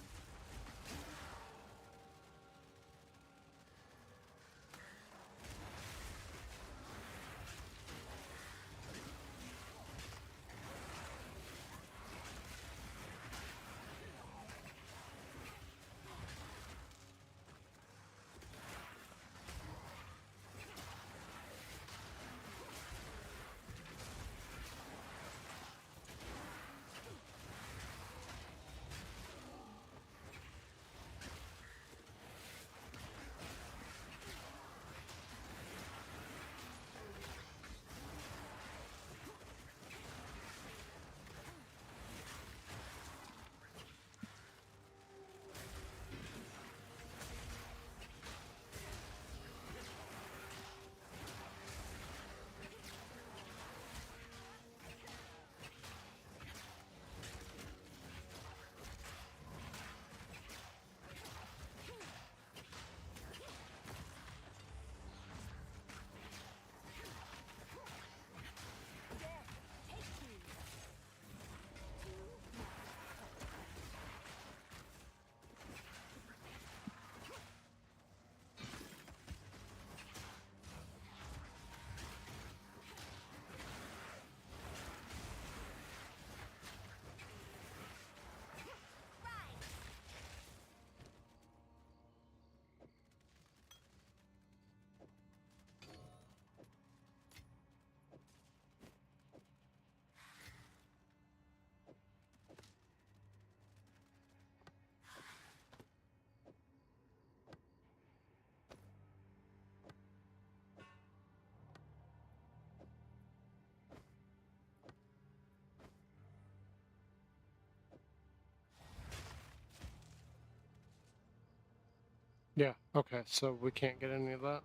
Yeah, okay, so we can't get any of that.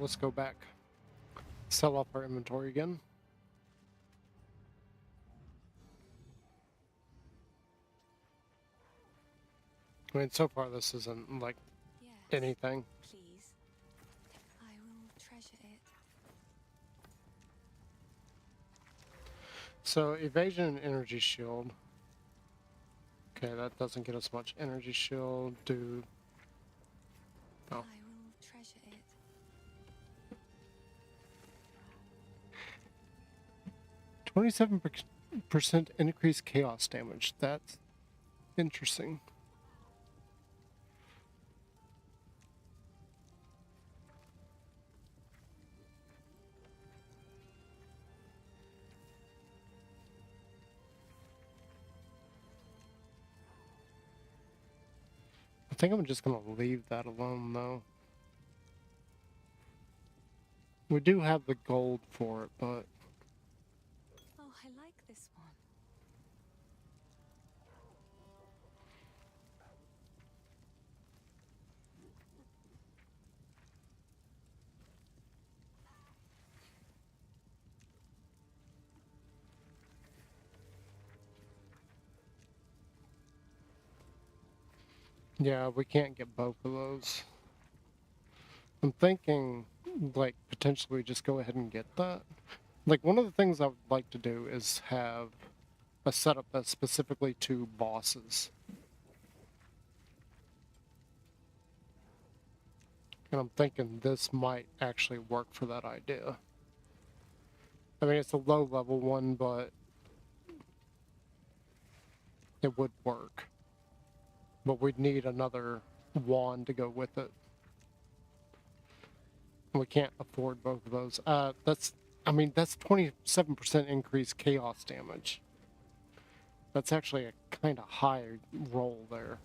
Let's go back. Sell off our inventory again. I mean, so far this isn't, like, Yes, anything. please. I will treasure it. So, evasion and energy shield. Okay, that doesn't get us much. Energy shield, dude. Oh. I will treasure it. 27% increased chaos damage. That's interesting. I think I'm just gonna leave that alone, though. We do have the gold for it, but Oh, I like this one. yeah, we can't get both of those. I'm thinking, like, potentially just go ahead and get that. Like, one of the things I would like to do is have a setup that's specifically to bosses. And I'm thinking this might actually work for that idea. I mean, it's a low level one, but it would work. But we'd need another wand to go with it. We can't afford both of those. I mean, that's 27% increased chaos damage. That's actually a kind of high roll there.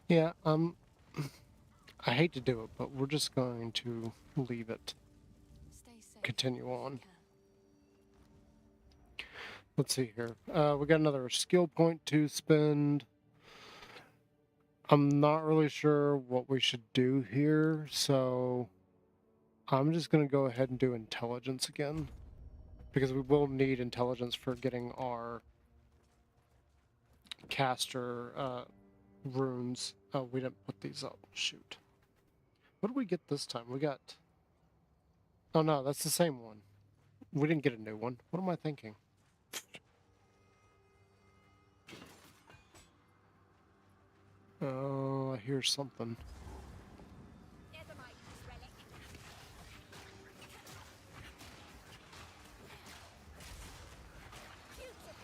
Yeah, I hate to do it, but we're just going to leave it. Stay safe. Continue on. If you Let's see here. We got another skill point to spend. I'm not really sure what we should do here, so I'm just going to go ahead and do intelligence again. Because we will need intelligence for getting our caster runes. Oh, we didn't put these up. Shoot. What did we get this time? We got... Oh no, that's the same one. We didn't get a new one. What am I thinking? Oh, I hear something. Never mind this relic. Beautiful.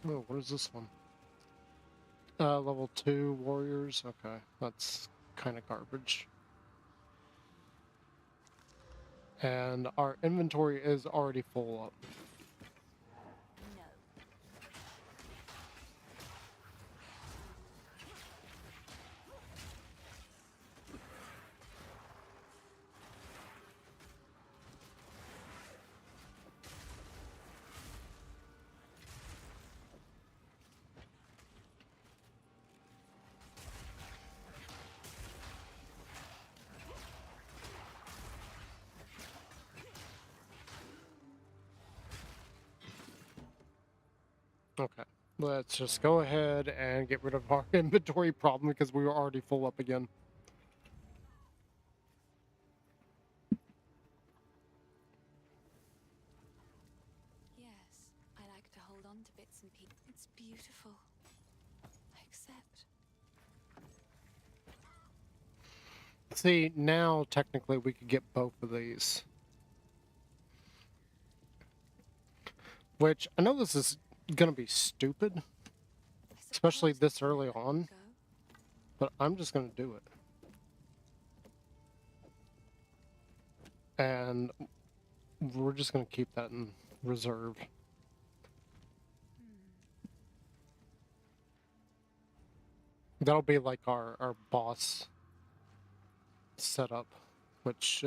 Oh, what is this one? Level 2 warriors. Okay, that's kind of garbage. And our inventory is already full up. No. Okay, let's just go ahead and get rid of our inventory problem because we were already full up again. yes, I like to hold on to bits and pieces. It's beautiful. I accept. See, now technically we could get both of these. Which, I know this is gonna be stupid, especially suppose this I'll early let on, go. but I'm just gonna do it. And we're just gonna keep that in reserve. That'll be like our boss setup, which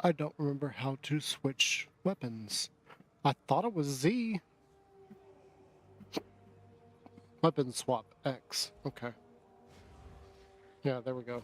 I don't remember how to switch weapons. I thought it was Z. Weapon swap X. Okay. Yeah, there we go.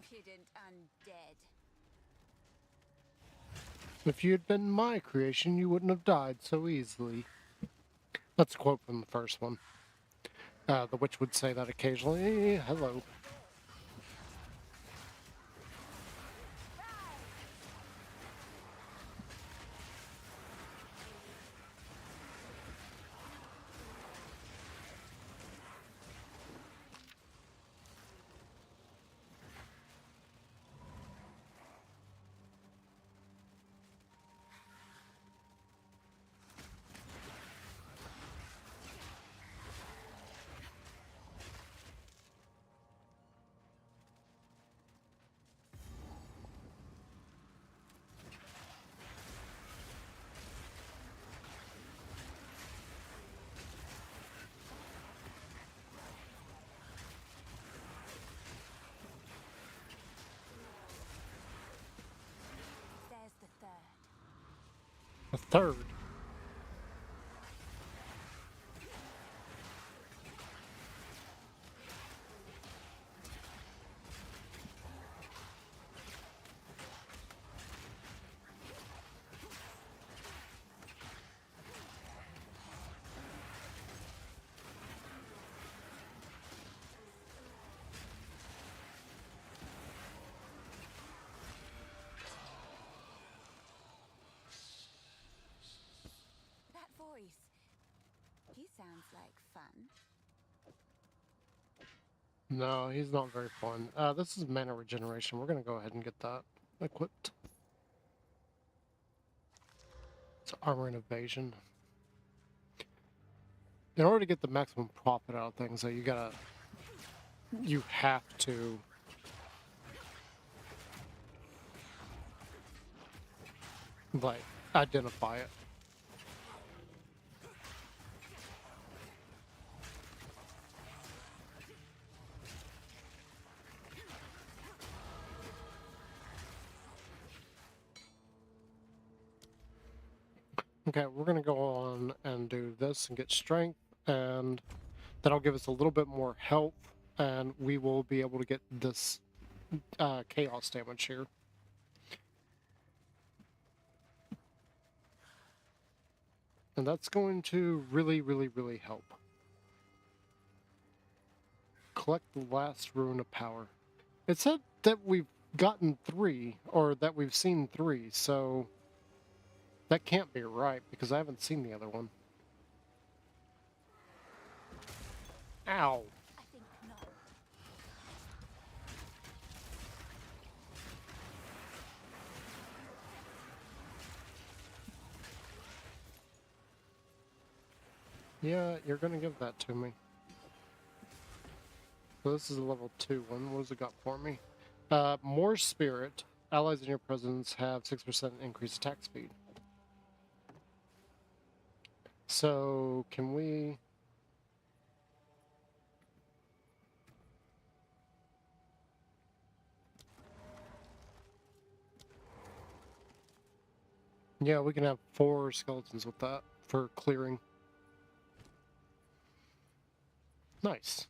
Impudent undead. If you had been my creation, you wouldn't have died so easily. That's a quote from the first one. The witch would say that occasionally. Hello. There's the third. A third. That voice. He sounds like fun. No, he's not very fun. This is mana regeneration. We're gonna go ahead and get that equipped. It's armor and evasion. In order to get the maximum profit out of things, though, you have to like identify it. Okay, we're gonna go on and do this and get strength, and that'll give us a little bit more health, and we will be able to get this chaos damage here. And that's going to really, really, really help. Collect the last rune of power. It said that we've gotten 3, or that we've seen 3, so that can't be right, because I haven't seen the other one. Ow! I think not. Yeah, you're gonna give that to me. So this is a level 2 one. What has it got for me? More spirit. Allies in your presence have 6% increased attack speed. So, can we... Yeah, we can have 4 skeletons with that for clearing. Nice.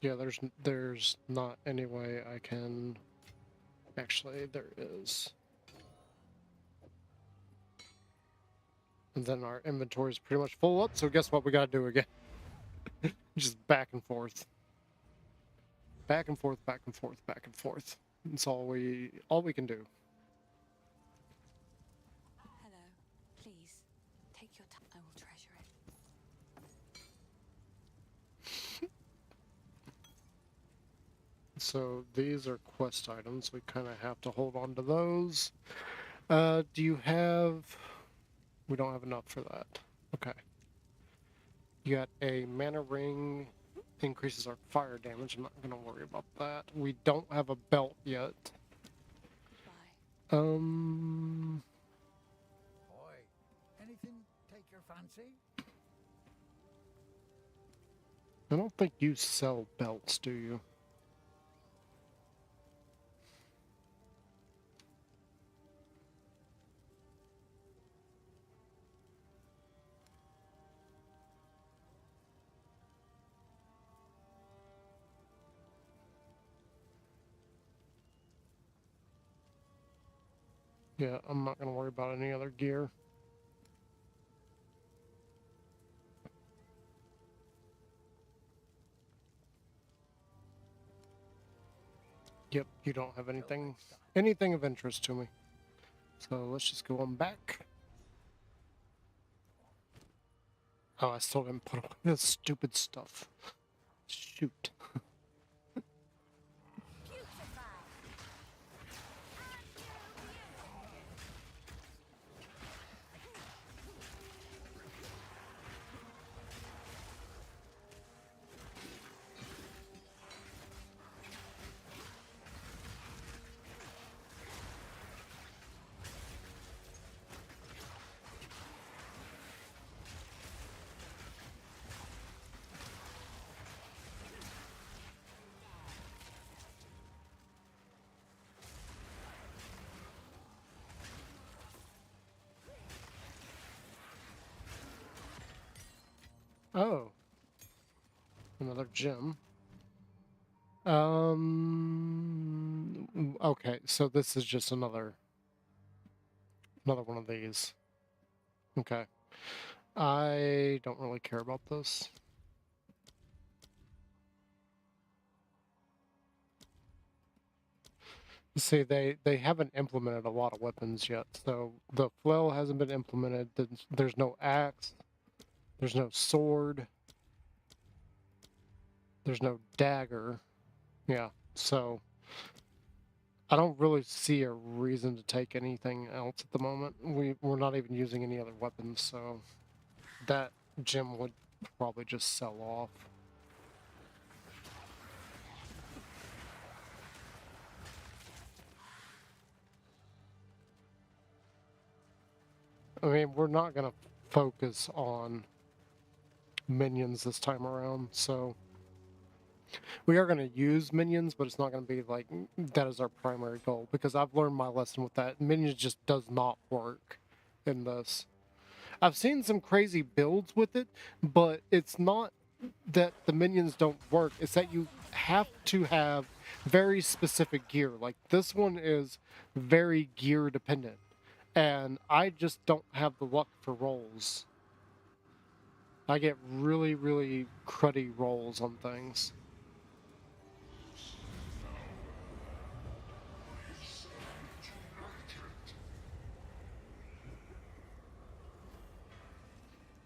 Yeah, there's not any way I can... Actually, there is. And then our inventory is pretty much full up, so guess what we gotta do again? Just back and forth. Back and forth, back and forth, back and forth. That's all we can do. Hello. Please, take your time. I will treasure it. So these are quest items. We kind of have to hold on to those. Do you have... We don't have enough for that. Okay. You got a mana ring, increases our fire damage. I'm not going to worry about that. We don't have a belt yet. Goodbye. Boy, anything take your fancy? I don't think you sell belts, do you? Yeah, I'm not going to worry about any other gear. Yep, you don't have anything of interest to me. So let's just go on back. Oh, I still didn't put away this stupid stuff. Shoot. Oh. Another gem. Okay, so this is just another one of these. Okay. I don't really care about this. See, they haven't implemented a lot of weapons yet. So the flail hasn't been implemented. There's no axe. There's no sword. There's no dagger. Yeah, so I don't really see a reason to take anything else at the moment. We're not even using any other weapons, so that gem would probably just sell off. I mean, we're not going to focus on minions this time around, so we are going to use minions, but it's not going to be like that is our primary goal, because I've learned my lesson with that. Minions just does not work in this. I've seen some crazy builds with it, but it's not that the minions don't work, it's that you have to have very specific gear. Like this one is very gear dependent, and I just don't have the luck for rolls. I get really, really cruddy rolls on things.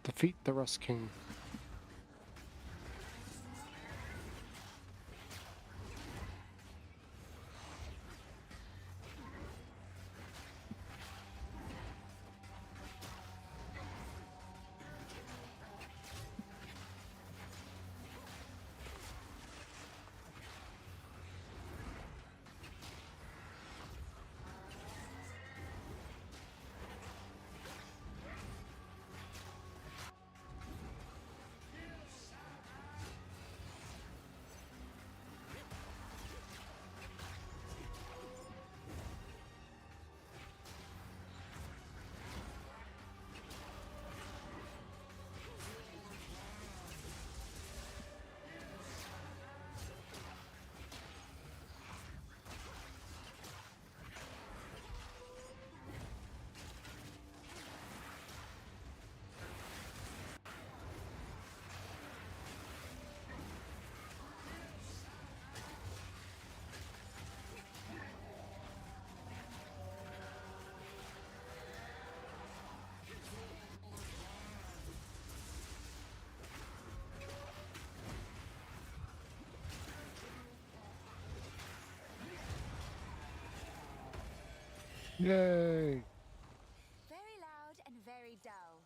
Defeat the Rust King. Yay! Very loud and very dull.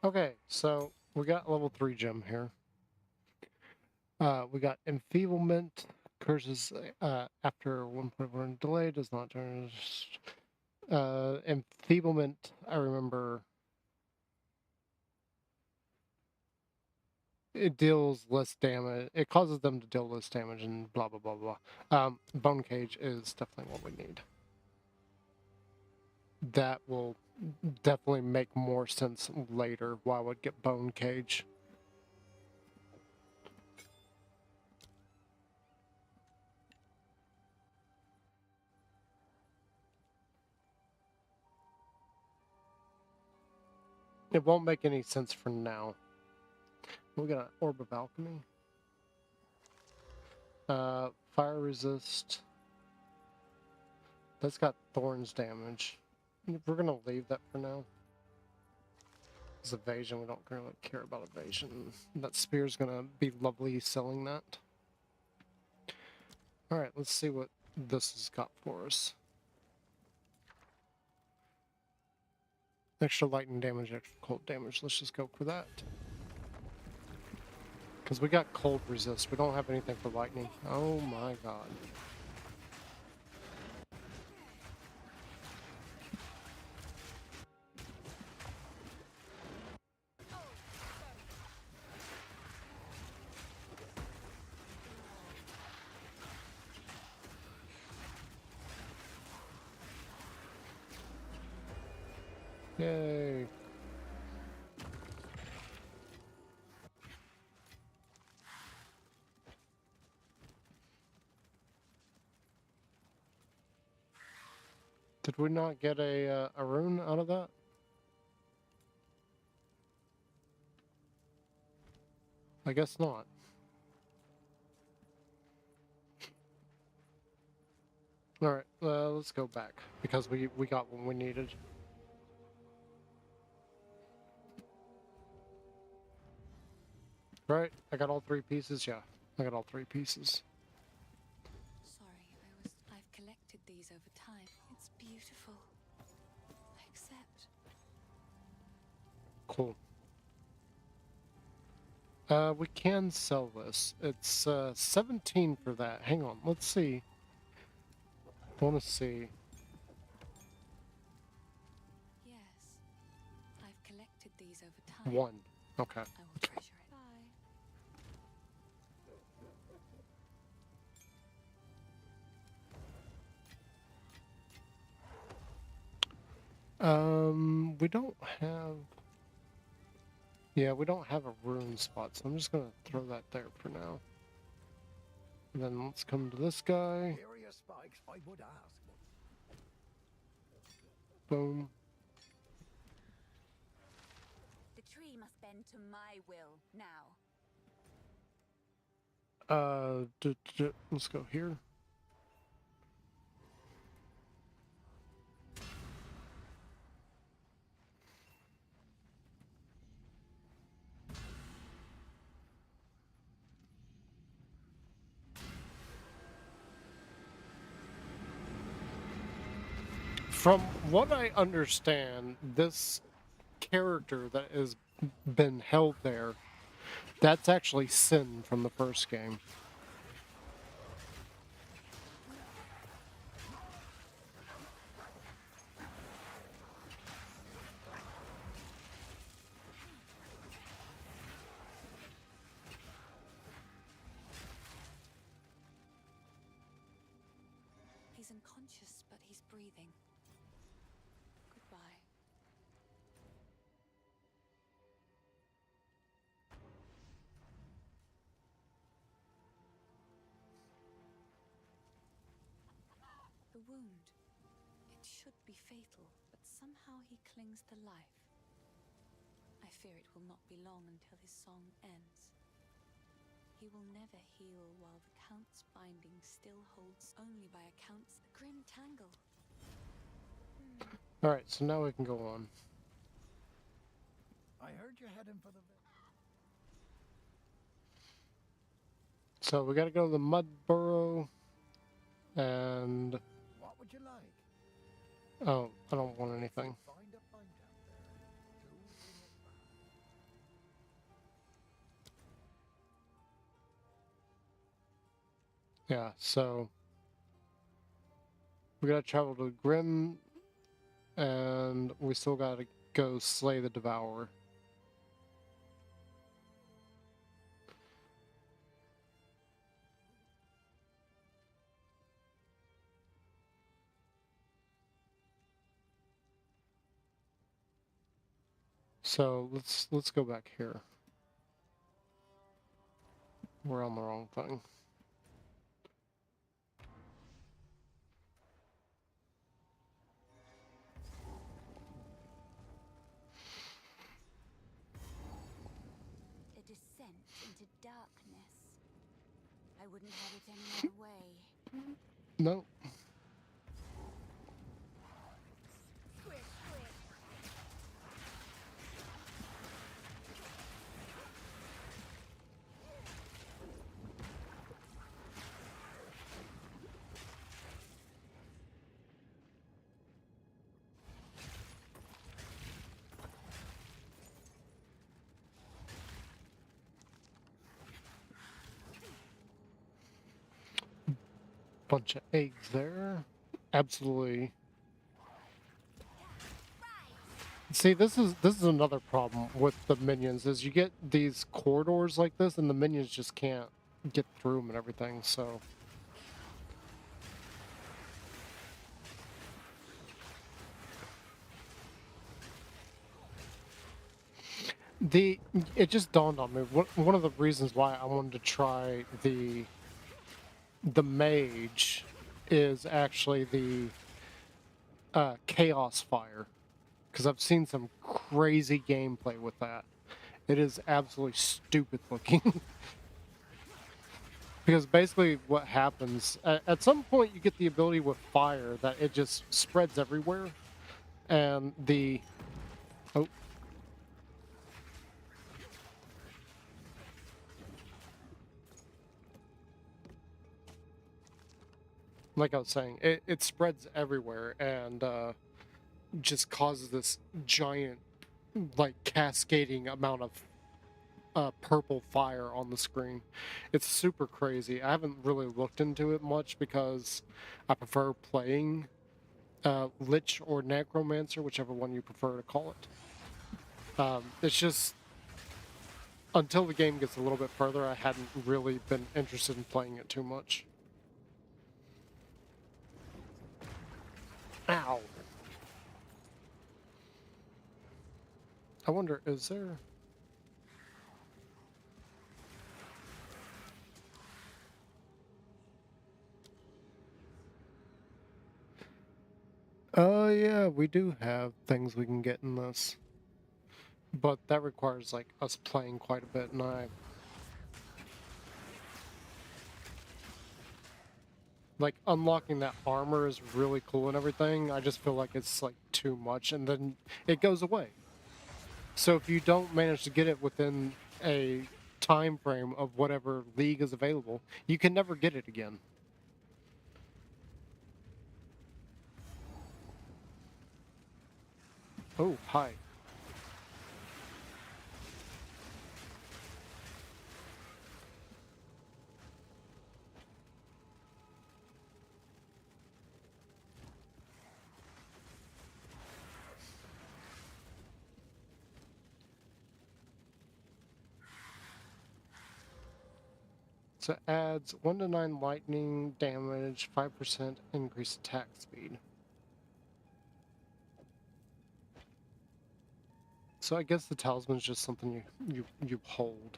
Okay, so we got level 3 gem here. We got enfeeblement, curses after 1.1 delay, does not turn. Enfeeblement, I remember it deals less damage. It causes them to deal less damage and blah, blah, blah, blah. Bone Cage is definitely what we need. That will definitely make more sense later why I would get Bone Cage. It won't make any sense for now. We got an Orb of Alchemy. Fire resist. That's got thorns damage. We're gonna leave that for now. It's evasion, we don't really care about evasion. That spear's gonna be lovely selling that. Alright, let's see what this has got for us. Extra lightning damage, extra cold damage. Let's just go for that. Because we got cold resist. We don't have anything for lightning. Oh my god. Yay. Did we not get a rune out of that? I guess not. Alright, let's go back. Because we got what we needed. Right, I got all 3 pieces, yeah. I got all 3 pieces. Sorry, I've collected these over time. It's beautiful. I accept. Cool. We can sell this. It's 17 for that. Hang on, let's see. I want to see. Yes. I've collected these over time. 1. Okay. I will treasure it. Bye. We don't have... Yeah, we don't have a rune spot, so I'm just gonna throw that there for now. And then let's come to this guy. Curious spikes, I would ask. Boom. The tree must bend to my will now. Let's go here. From what I understand, this character that has been held there, that's actually Sin from the first game. He's unconscious, but he's breathing. Goodbye. The wound. It should be fatal, but somehow he clings to life. I fear it will not be long until his song ends. He will never heal while the Count's binding still holds only by accounts the grim tangle. Alright, so now we can go on. I heard you're heading for the... So we gotta go to the Mud Burrow, and What would you like? oh, I don't want anything. Find a pint out there. Do bring it back. Yeah, so we gotta travel to Grim, and we still gotta go slay the Devourer. So let's go back here. We're on the wrong thing. A descent into darkness. I wouldn't have it any other way. No. Squish, squish. Bunch of eggs there. Absolutely. See, this is another problem with the minions, is you get these corridors like this and the minions just can't get through them and everything, so it just dawned on me, one of the reasons why I wanted to try the mage is actually the chaos fire, because I've seen some crazy gameplay with that. It is absolutely stupid looking. Because basically what happens, at some point you get the ability with fire that it just spreads everywhere, and oh, like I was saying, it spreads everywhere and just causes this giant, like, cascading amount of purple fire on the screen. It's super crazy. I haven't really looked into it much because I prefer playing Lich or Necromancer, whichever one you prefer to call it. It's just, until the game gets a little bit further, I hadn't really been interested in playing it too much. Ow! I wonder, is there... Oh yeah, we do have things we can get in this. But that requires, like, us playing quite a bit, and like, unlocking that armor is really cool and everything. I just feel like it's, like, too much, and then it goes away. So if you don't manage to get it within a time frame of whatever league is available, you can never get it again. Oh, hi. So it adds 1 to 9 lightning damage, 5% increased attack speed. So I guess the talisman is just something you hold.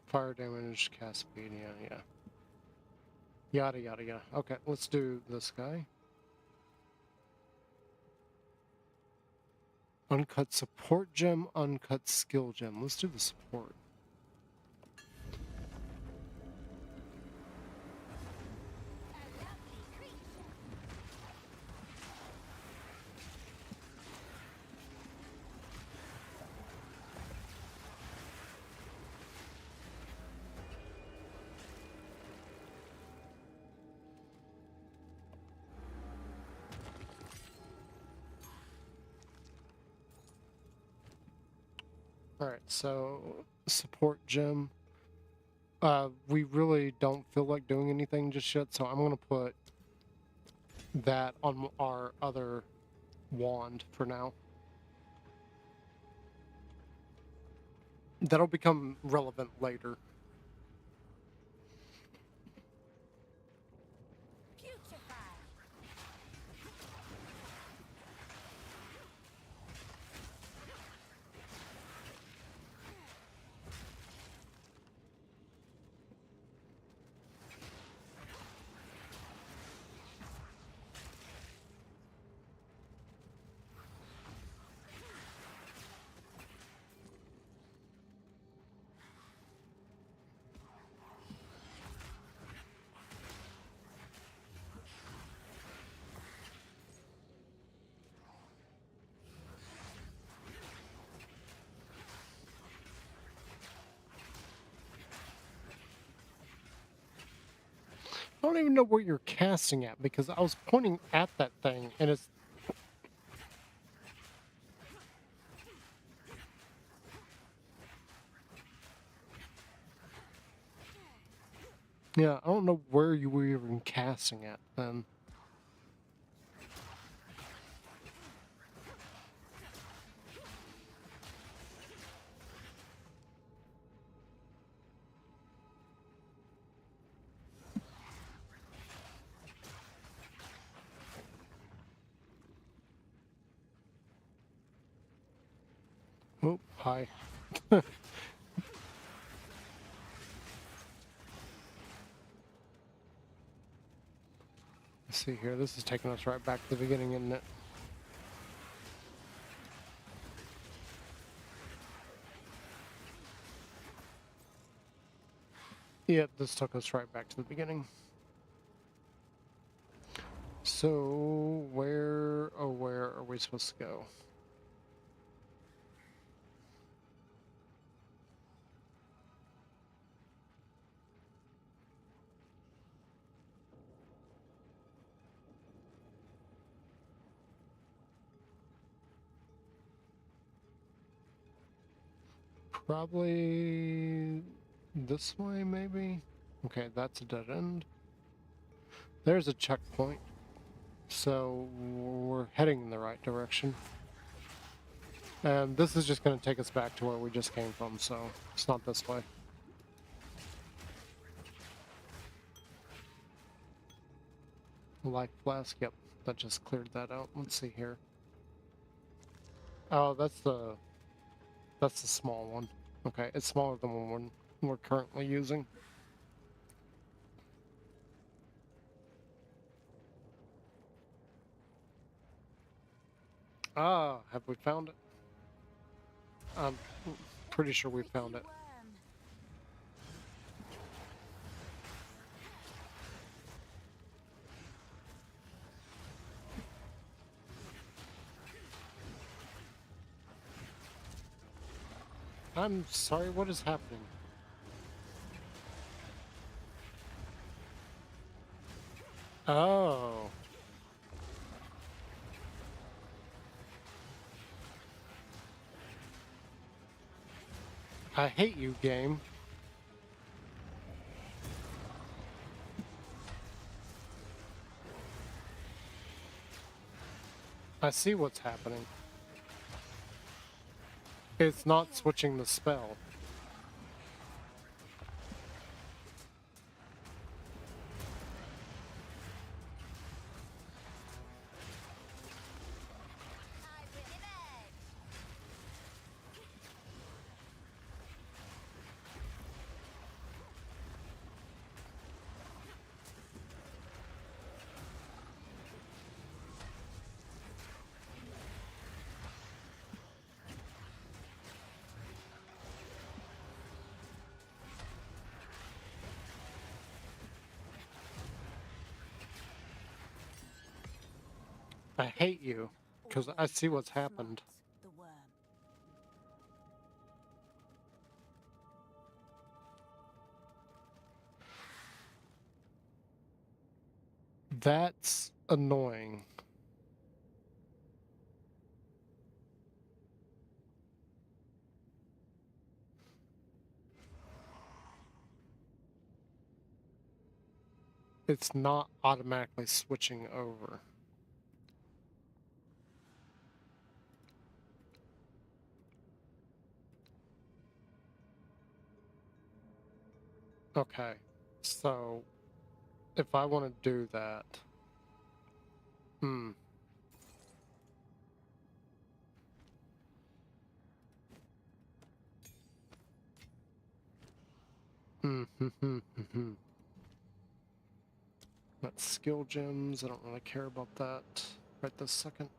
Fire damage, cast speed, yeah. Yada yada yada. Okay, let's do this guy. Uncut support gem, uncut skill gem. Let's do the support. Alright, so support gem. We really don't feel like doing anything just yet, so I'm gonna put that on our other wand for now. That'll become relevant later. Putrefy! I don't even know where you're casting at because I was pointing at that thing and it's... Yeah, I don't know where you were even casting at then. Oh, hi. Let's see here. This is taking us right back to the beginning, isn't it? Yep, this took us right back to the beginning. So, where are we supposed to go? Probably this way, maybe? Okay, that's a dead end. There's a checkpoint. So, we're heading in the right direction. And this is just going to take us back to where we just came from, so it's not this way. Life flask, yep, that just cleared that out. Let's see here. Oh, that's the small one. Okay, it's smaller than the one we're currently using. Ah, have we found it? I'm pretty sure we found it. Worm. I'm sorry, what is happening? Oh. I hate you, game. I see what's happening. It's not switching the spell. I will avenge! I hate you, because I see what's happened. The worm. That's annoying. it's not automatically switching over. Okay, so if I want to do that, hmm. That's skill gems. I don't really care about that right this second.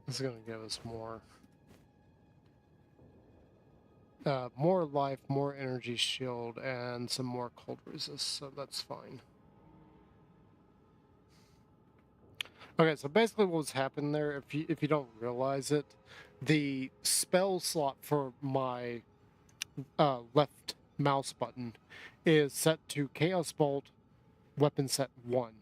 This is gonna give us more. More life, more energy shield, and some more cold resist, so that's fine. Okay, so basically what's happened there, if you don't realize it, the spell slot for my left mouse button is set to Chaos Bolt weapon set 1.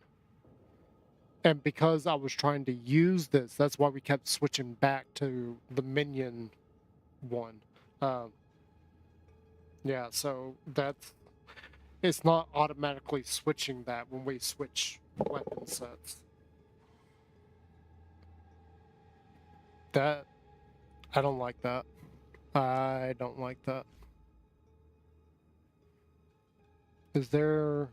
And because I was trying to use this, that's why we kept switching back to the minion one. Yeah, so it's not automatically switching that when we switch weapon sets. That, I don't like that. I don't like that. Is there...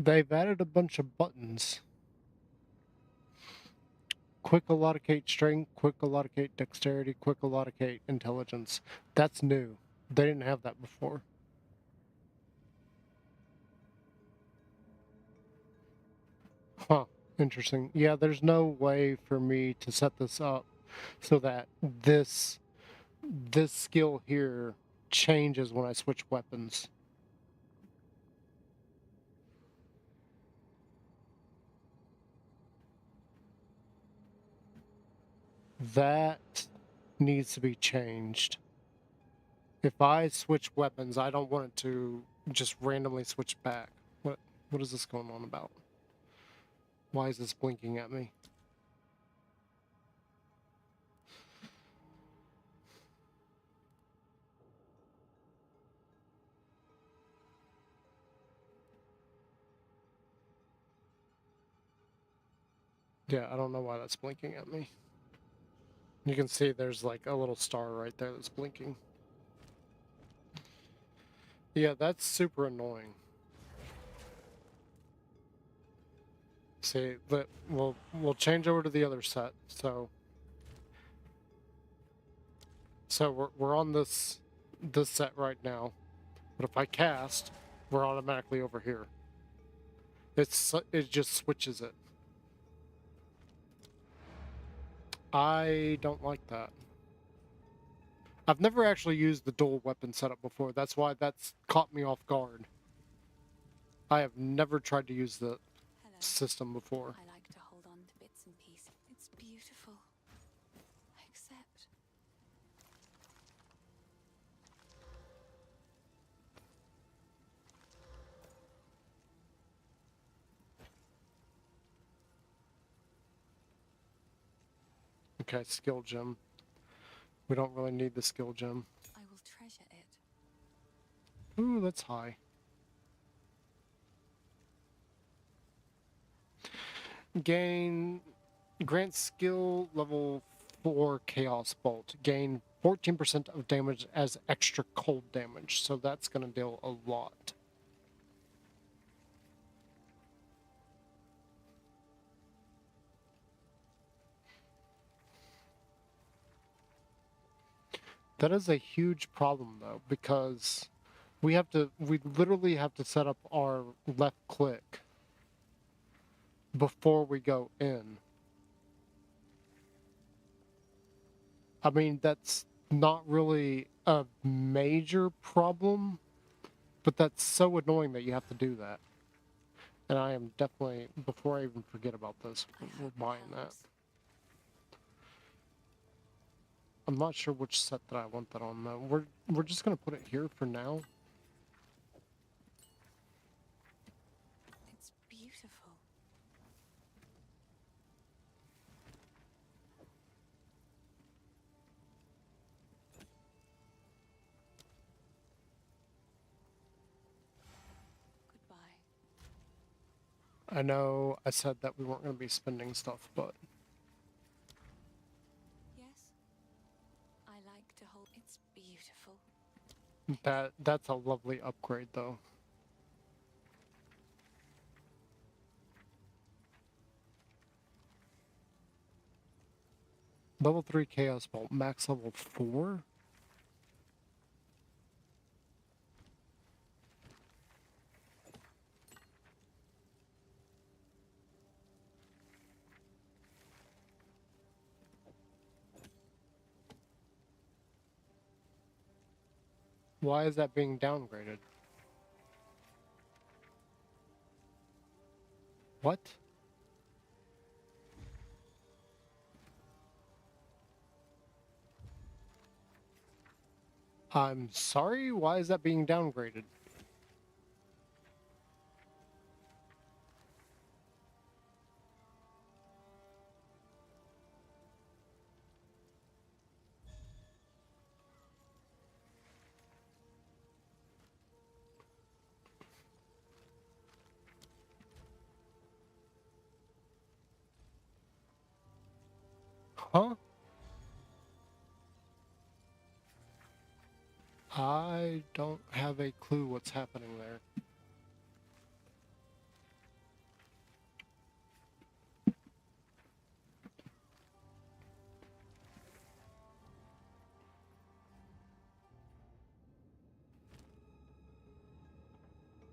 They've added a bunch of buttons. Quick Eradicate Strength, Quick Eradicate Dexterity, Quick Eradicate Intelligence. That's new. They didn't have that before. Huh. Interesting. Yeah, there's no way for me to set this up so that this skill here changes when I switch weapons. That needs to be changed. If I switch weapons, I don't want it to just randomly switch back. What is this going on about? Why is this blinking at me? Yeah, I don't know why that's blinking at me. You can see there's like a little star right there that's blinking. Yeah, that's super annoying. See, we'll change over to the other set. So we're on this set right now. But if I cast, we're automatically over here. It just switches it. I don't like that. I've never actually used the dual weapon setup before. That's why that's caught me off guard. I have never tried to use the Hello. system before. I like to hold on to bits and pieces. It's beautiful. Except Okay, skill gem. We don't really need the skill gem. I will treasure it. Ooh, that's high. Gain grant skill level 4 Chaos Bolt. Gain 14% of damage as extra cold damage, so that's going to deal a lot. That is a huge problem though, because we literally have to set up our left click before we go in. I mean, that's not really a major problem, but that's so annoying that you have to do that. And I am definitely, before I even forget about this, we're buying that. I'm not sure which set that I want that on though. We're just gonna put it here for now. It's beautiful. Goodbye. I know I said that we weren't gonna be spending stuff, but Yes? I like to hold. It's beautiful. that's a lovely upgrade though. Level 3 Chaos Bolt, max level 4? Why is that being downgraded? What? I'm sorry, why is that being downgraded? Huh? I don't have a clue what's happening there.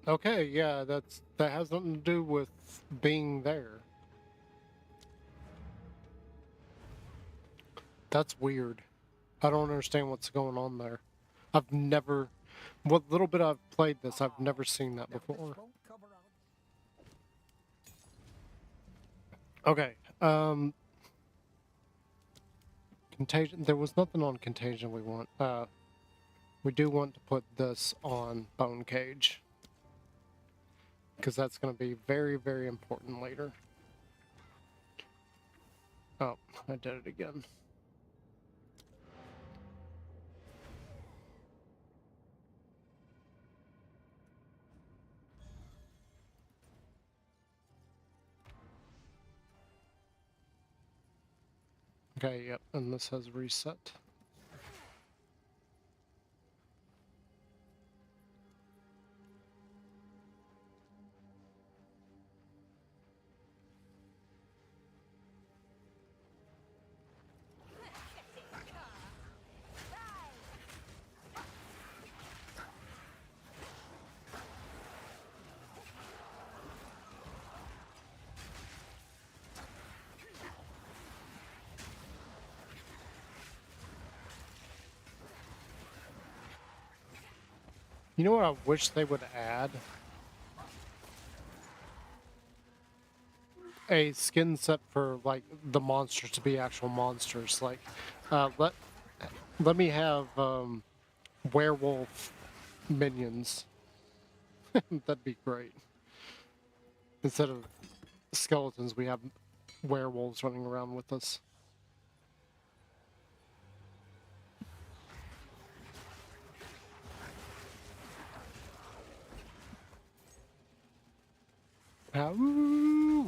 Okay, yeah, that has nothing to do with being there. That's weird. I don't understand what's going on there. I've never, what little bit I've played this, I've never seen that Now, this before. won't cover up. Okay, Contagion, there was nothing on Contagion we want. We do want to put this on Bone Cage, because that's going to be very, very important later. Oh, I did it again. Okay, yep, and this has reset. You know what I wish they would add? A skin set for like the monsters to be actual monsters. Like, let me have werewolf minions. That'd be great. Instead of skeletons, we have werewolves running around with us. Ooh,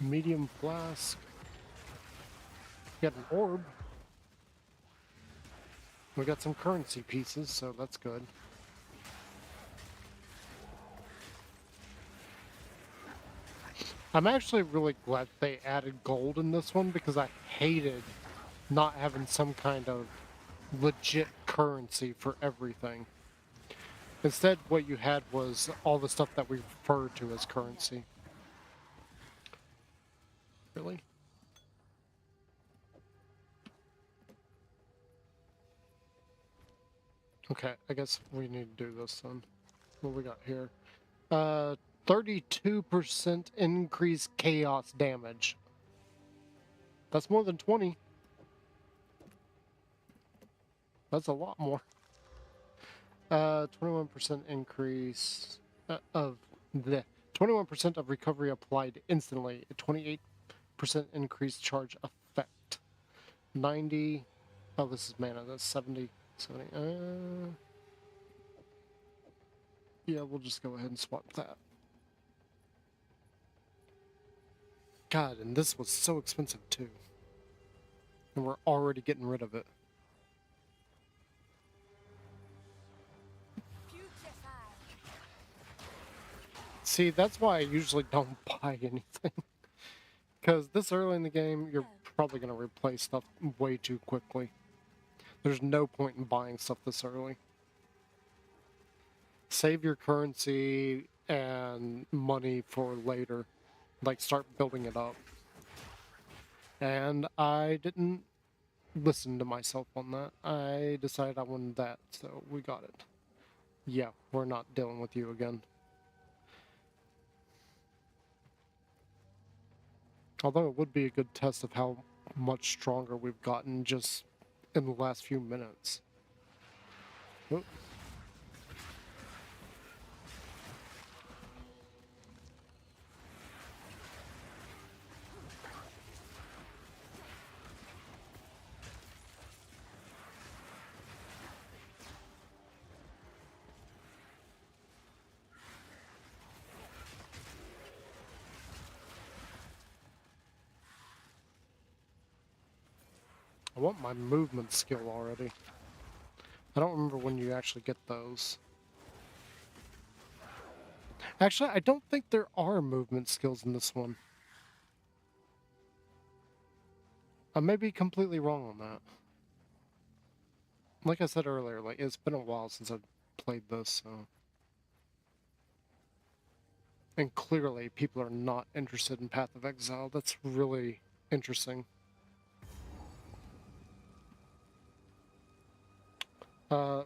Medium flask. Got an orb. We got some currency pieces, so that's good. I'm actually really glad they added gold in this one because I hated not having some kind of legit currency for everything. Instead, what you had was all the stuff that we referred to as currency. Really? Okay, I guess we need to do this then. What we got here? 32% increased chaos damage. That's more than 20. That's a lot more. 21% increase of the 21% of recovery applied instantly. A 28% increased charge effect. 90. Oh, this is mana. That's 70. 70. Yeah, we'll just go ahead and swap that. God, and this was so expensive too. And we're already getting rid of it. See, that's why I usually don't buy anything. Because this early in the game, you're probably going to replace stuff way too quickly. There's no point in buying stuff this early. Save your currency and money for later. Like, start building it up. And I didn't listen to myself on that. I decided I wanted that, so we got it. Yeah, we're not dealing with you again. Although it would be a good test of how much stronger we've gotten just in the last few minutes. Oh. I want my movement skill already. I don't remember when you actually get those. Actually, I don't think there are movement skills in this one. I may be completely wrong on that. Like I said earlier, like it's been a while since I've played this, so. And clearly, people are not interested in Path of Exile. That's really interesting.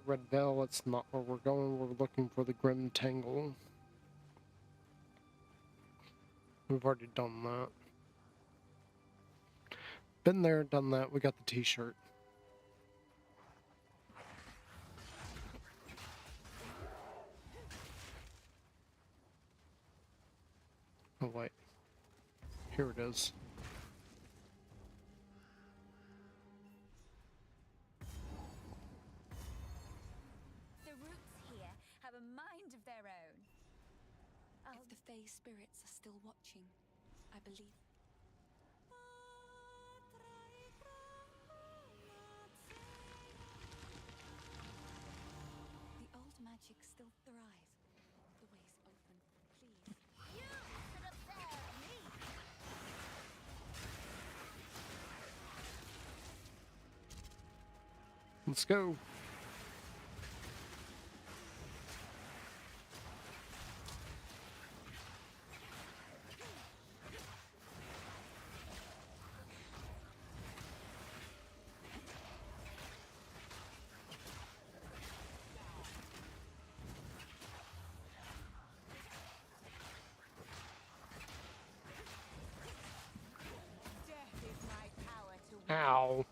Red Veil, that's not where we're going. We're looking for the Grim Tangle. We've already done that. Been there, done that. We got the t-shirt. Oh, wait. Here it is. The roots here have a mind of their own. If the Fae spirits are still watching, I believe. The old magic still thrives. The way's open. Please. You should observe me. Let's go. Death is my power to Ow.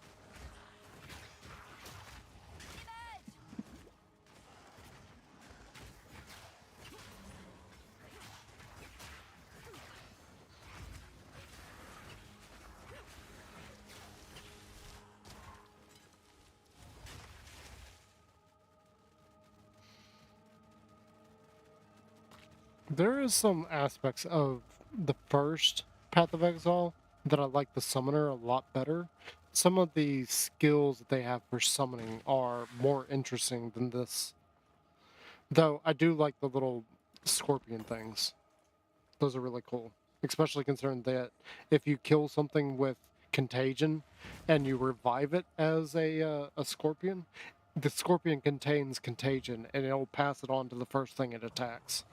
There is some aspects of the first Path of Exile that I like the summoner a lot better. Some of the skills that they have for summoning are more interesting than this. Though I do like the little scorpion things. Those are really cool. Especially considering that if you kill something with contagion and you revive it as a scorpion, the scorpion contains contagion and it'll pass it on to the first thing it attacks.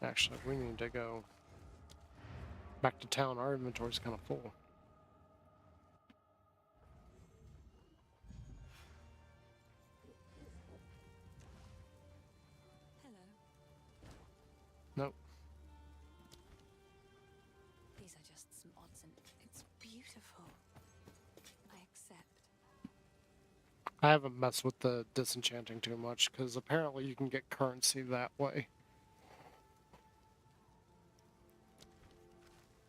Actually, we need to go back to town. Our inventory's kind of full. Hello. Nope. These are just some odds and it's beautiful. I accept. I haven't messed with the disenchanting too much because apparently you can get currency that way.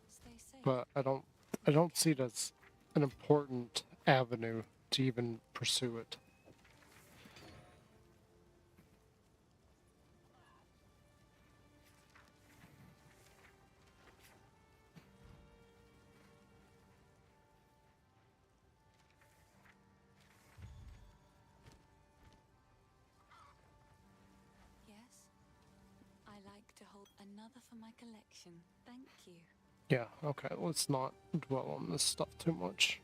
Stay safe. But I don't see it as an important avenue to even pursue it. Yes. I like to hold another for my collection. Thank you. Yeah, okay, let's not dwell on this stuff too much.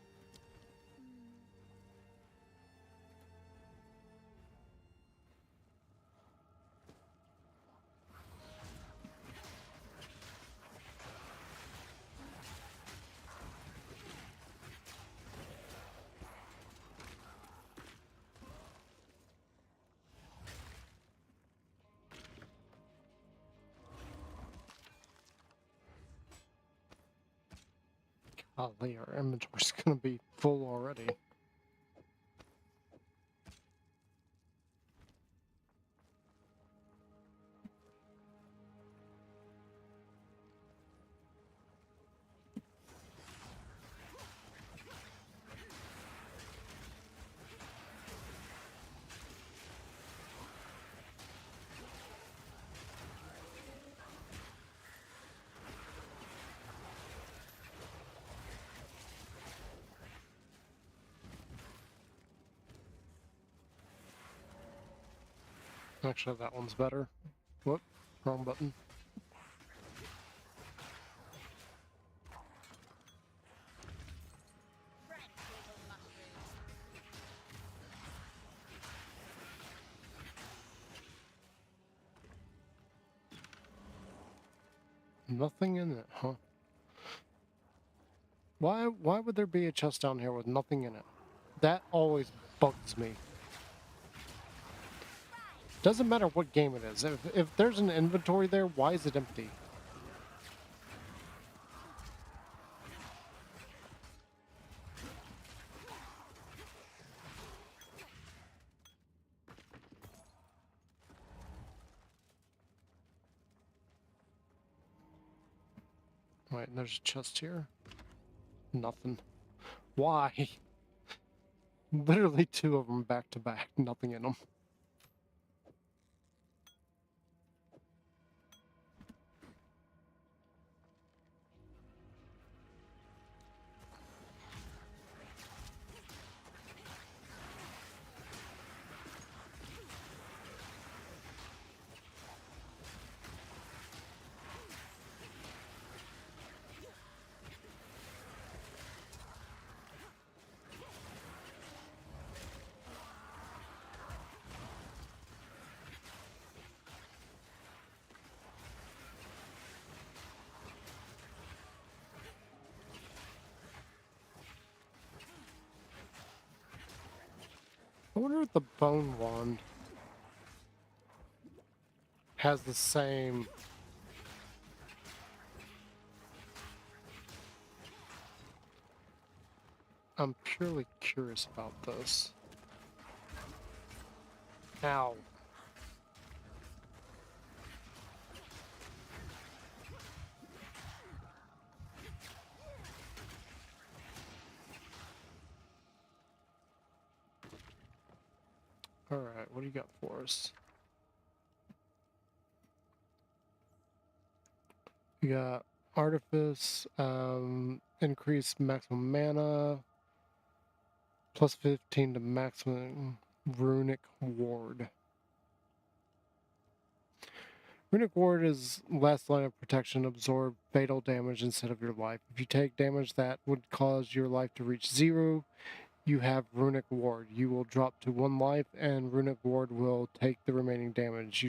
Golly, our inventory's gonna be full already. Actually, that one's better. Whoop, wrong button. Nothing in it, huh? Why would there be a chest down here with nothing in it? That always bugs me. Doesn't matter what game it is. If there's an inventory there, why is it empty? Wait, there's a chest here. Nothing. Why? Literally two of them back to back. Nothing in them. I wonder if the bone wand has the same. I'm purely curious about this. Ow. Alright, what do you got for us? You got Artifice, increase maximum mana, plus 15 to maximum Runic Ward. Runic Ward is last line of protection, absorb fatal damage instead of your life. If you take damage that would cause your life to reach 0, you have Runic Ward. You will drop to 1 life, and Runic Ward will take the remaining damage.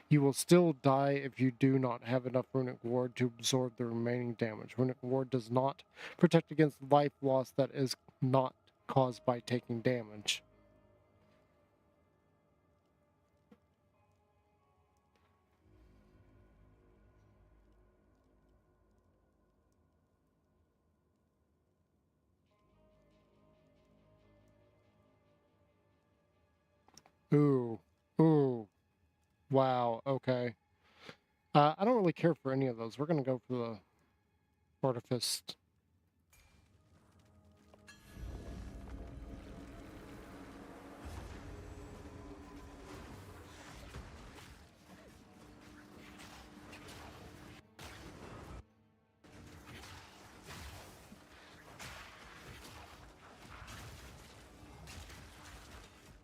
You will still die if you do not have enough Runic Ward to absorb the remaining damage. Runic Ward does not protect against life loss that is not caused by taking damage. Ooh. Ooh. Wow, okay. I don't really care for any of those. We're going to go for the Artifice.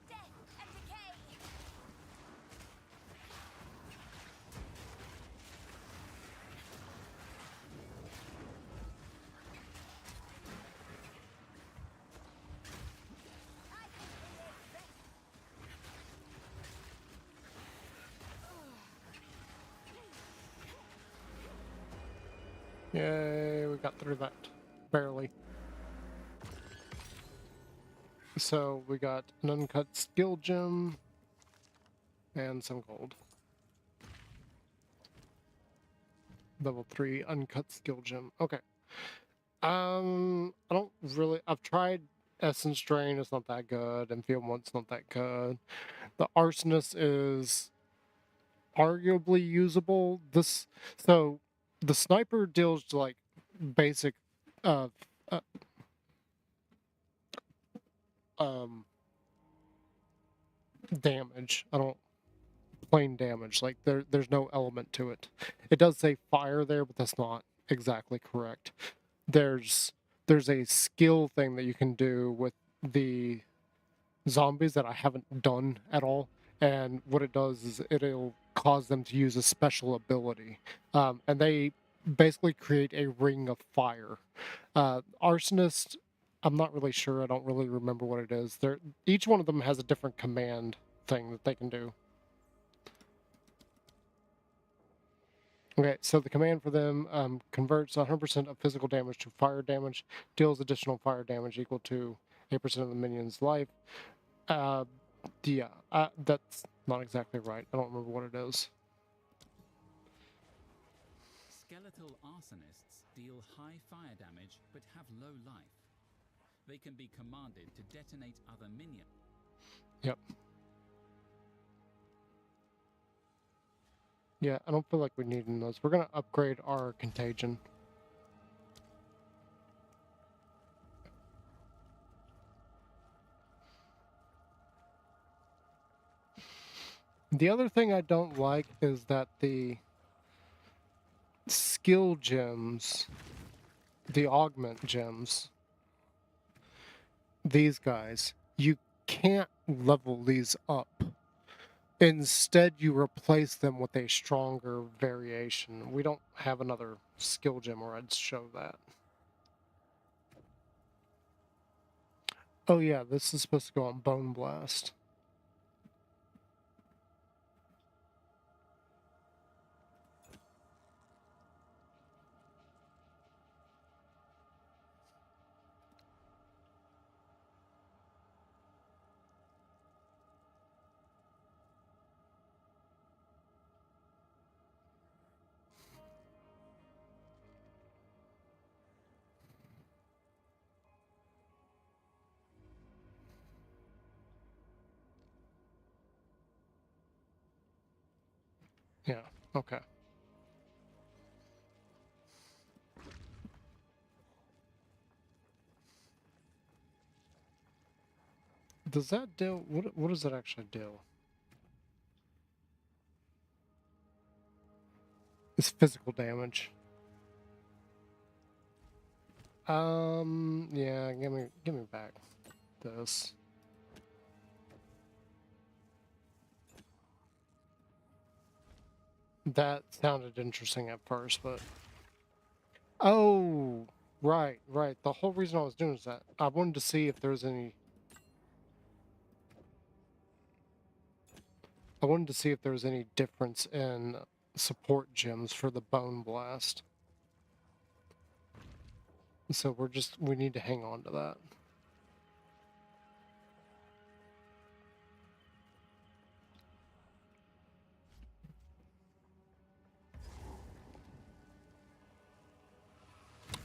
Death and decay! Yay, we got through that. Barely. So we got an uncut skill gem and some gold. Level 3 uncut skill gem. Okay. I don't really. I've tried Essence Drain. It's not that good, and Field 1's not that good. The Arsonist is arguably usable. So the sniper deals like basic, uh, uh damage. I don't plain damage. Like there's no element to it. It does say fire there, but that's not exactly correct. There's a skill thing that you can do with the zombies that I haven't done at all. And what it does is it'll cause them to use a special ability. And they basically create a ring of fire. Arsonist, I'm not really sure. I don't really remember what it is. Each one of them has a different command thing that they can do. Okay, so the command for them converts 100% of physical damage to fire damage, deals additional fire damage equal to 8% of the minion's life. That's not exactly right. I don't remember what it is. Skeletal arsonists deal high fire damage but have low life. They can be commanded to detonate other minions. Yep. Yeah, I don't feel like we need those. We're going to upgrade our contagion. The other thing I don't like is that the skill gems, the augment gems, these guys, you can't level these up. Instead, you replace them with a stronger variation. We don't have another skill gem where I'd show that. Oh yeah, this is supposed to go on Bone Blast. Yeah, okay. Does that do... What does that actually do? It's physical damage. Yeah, give me back this. That sounded interesting at first, but... Oh, right. The whole reason I was doing is that I wanted to see if there was any... I wanted to see if there was any difference in support gems for the Bone Blast. So we need to hang on to that.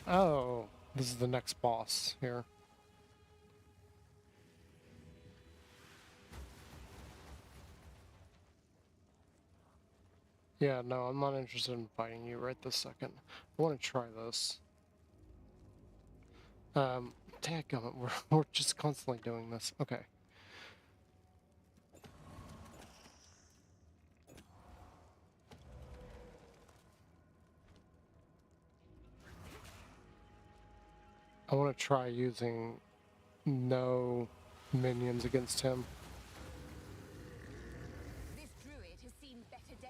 Oh, this is the next boss here. Yeah, no, I'm not interested in fighting you right this second. I want to try this. Dadgummit, we're just constantly doing this. Okay. I want to try using no minions against him. This druid has seen better days.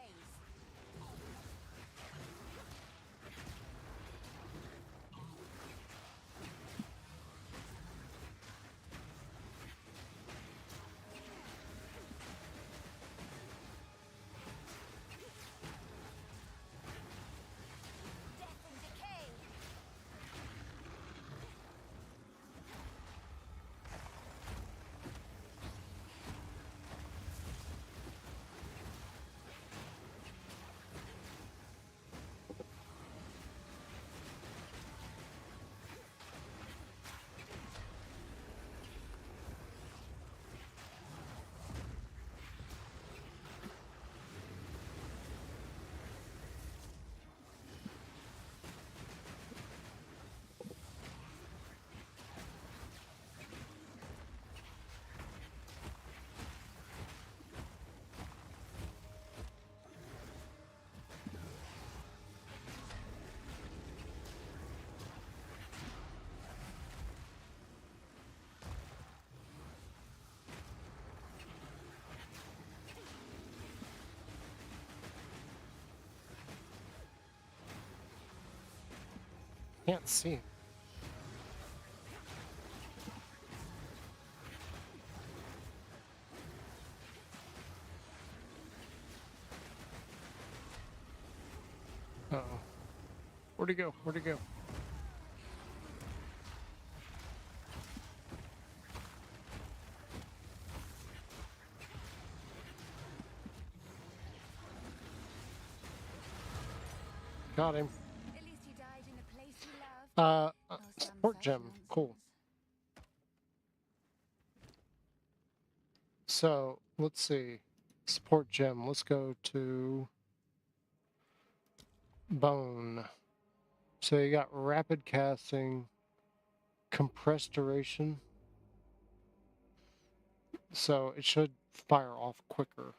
Death and decay. Can't see. Uh-oh. Where'd he go? Where'd he go? Got him. At least you died in a place you love. Or some Support such gem. Cool. nonsense. So, let's see. Support gem. Let's go to Bone. So you got rapid casting, compressed duration. So it should fire off quicker.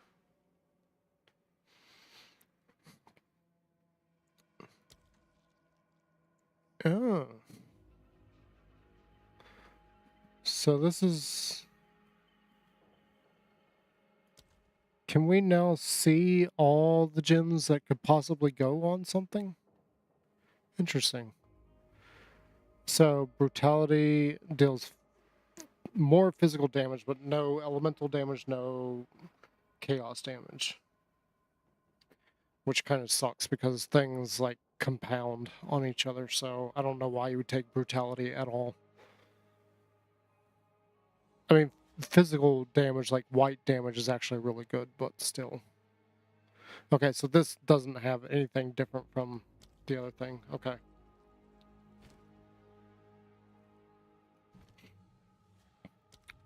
Oh. So this is... Can we now see all the gems that could possibly go on something? Interesting. So brutality deals more physical damage, but no elemental damage, no chaos damage. Which kind of sucks because things like compound on each other, so I don't know why you would take brutality at all. I mean, physical damage, like white damage, is actually really good, but still. Okay, so this doesn't have anything different from the other thing. Okay.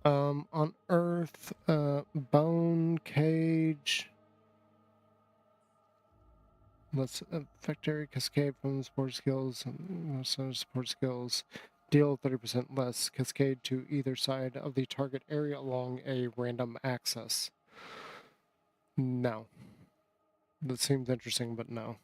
On Earth, Bone Cage. Let's affect area cascade from support skills and some support skills. Deal 30% less cascade to either side of the target area along a random axis. No. That seems interesting, but no.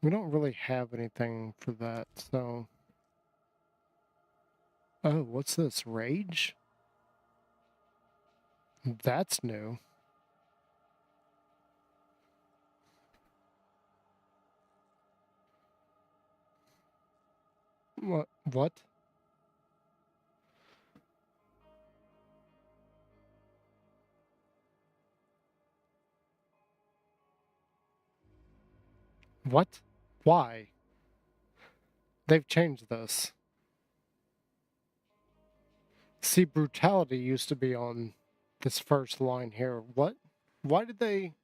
We don't really have anything for that, so... Oh, what's this? Rage? That's new. What? What? What? Why? They've changed this. See, brutality used to be on this first line here. What? Why did they...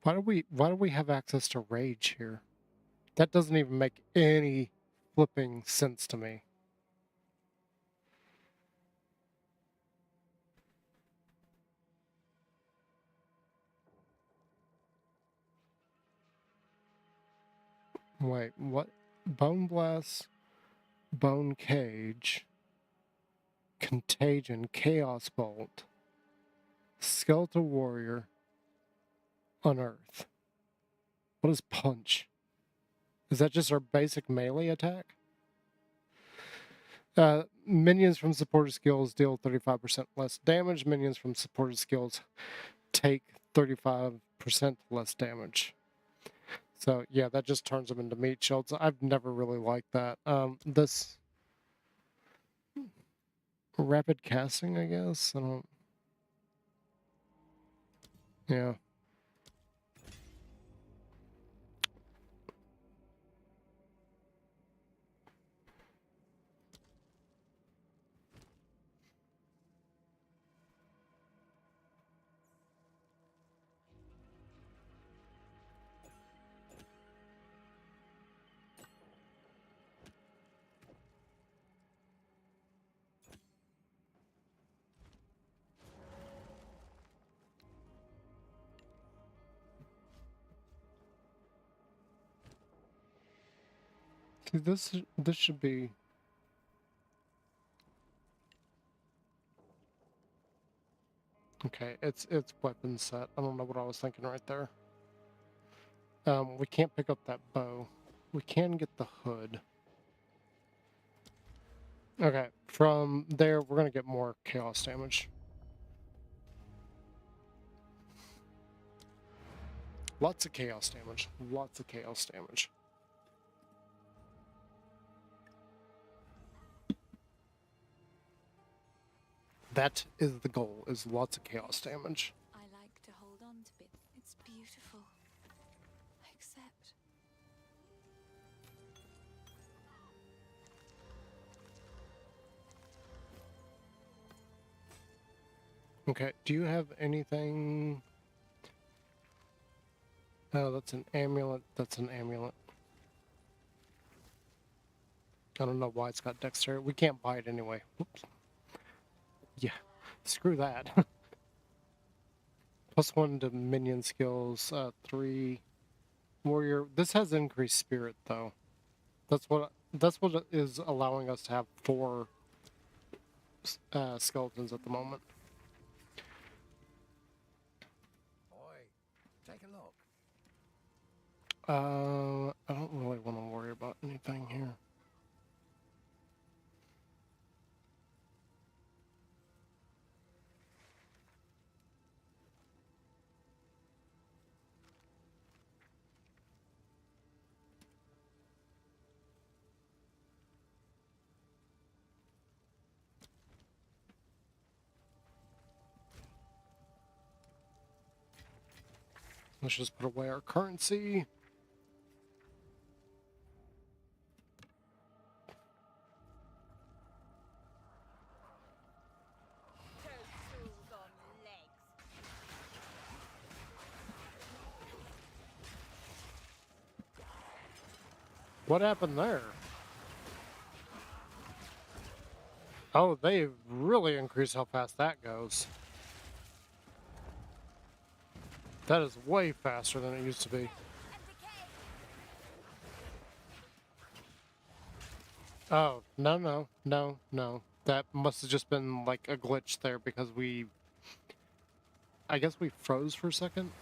Why do we have access to rage here? That doesn't even make any flipping sense to me. Wait, what? Bone Blast, Bone Cage, Contagion, Chaos Bolt, Skeletal Warrior, Unearth. What is Punch? Is that just our basic melee attack? Minions from supported skills deal 35% less damage. Minions from supported skills take 35% less damage. So yeah, that just turns them into meat shields. I've never really liked that. This rapid casting, I guess. I don't. Yeah. See, this should be. Okay, it's weapon set. I don't know what I was thinking right there. We can't pick up that bow. We can get the hood. Okay, from there we're gonna get more chaos damage. Lots of chaos damage. Lots of chaos damage. That is the goal, is lots of chaos damage. I like to hold on to it. It's beautiful. Except Okay, do you have anything... Oh, that's an amulet. That's an amulet. I don't know why it's got dexterity. We can't buy it anyway. Whoops. Yeah, screw that. +1 to minion skills, 3 warrior. This has increased spirit though. That's what it is allowing us to have 4 skeletons at the moment. Boy, take a look. I don't really want to worry about anything here. Let's just put away our currency. Toadstools on legs. What happened there? Oh, they really increased how fast that goes. That is way faster than it used to be. And decay. Oh, no. That must have just been like a glitch there because I guess we froze for a second.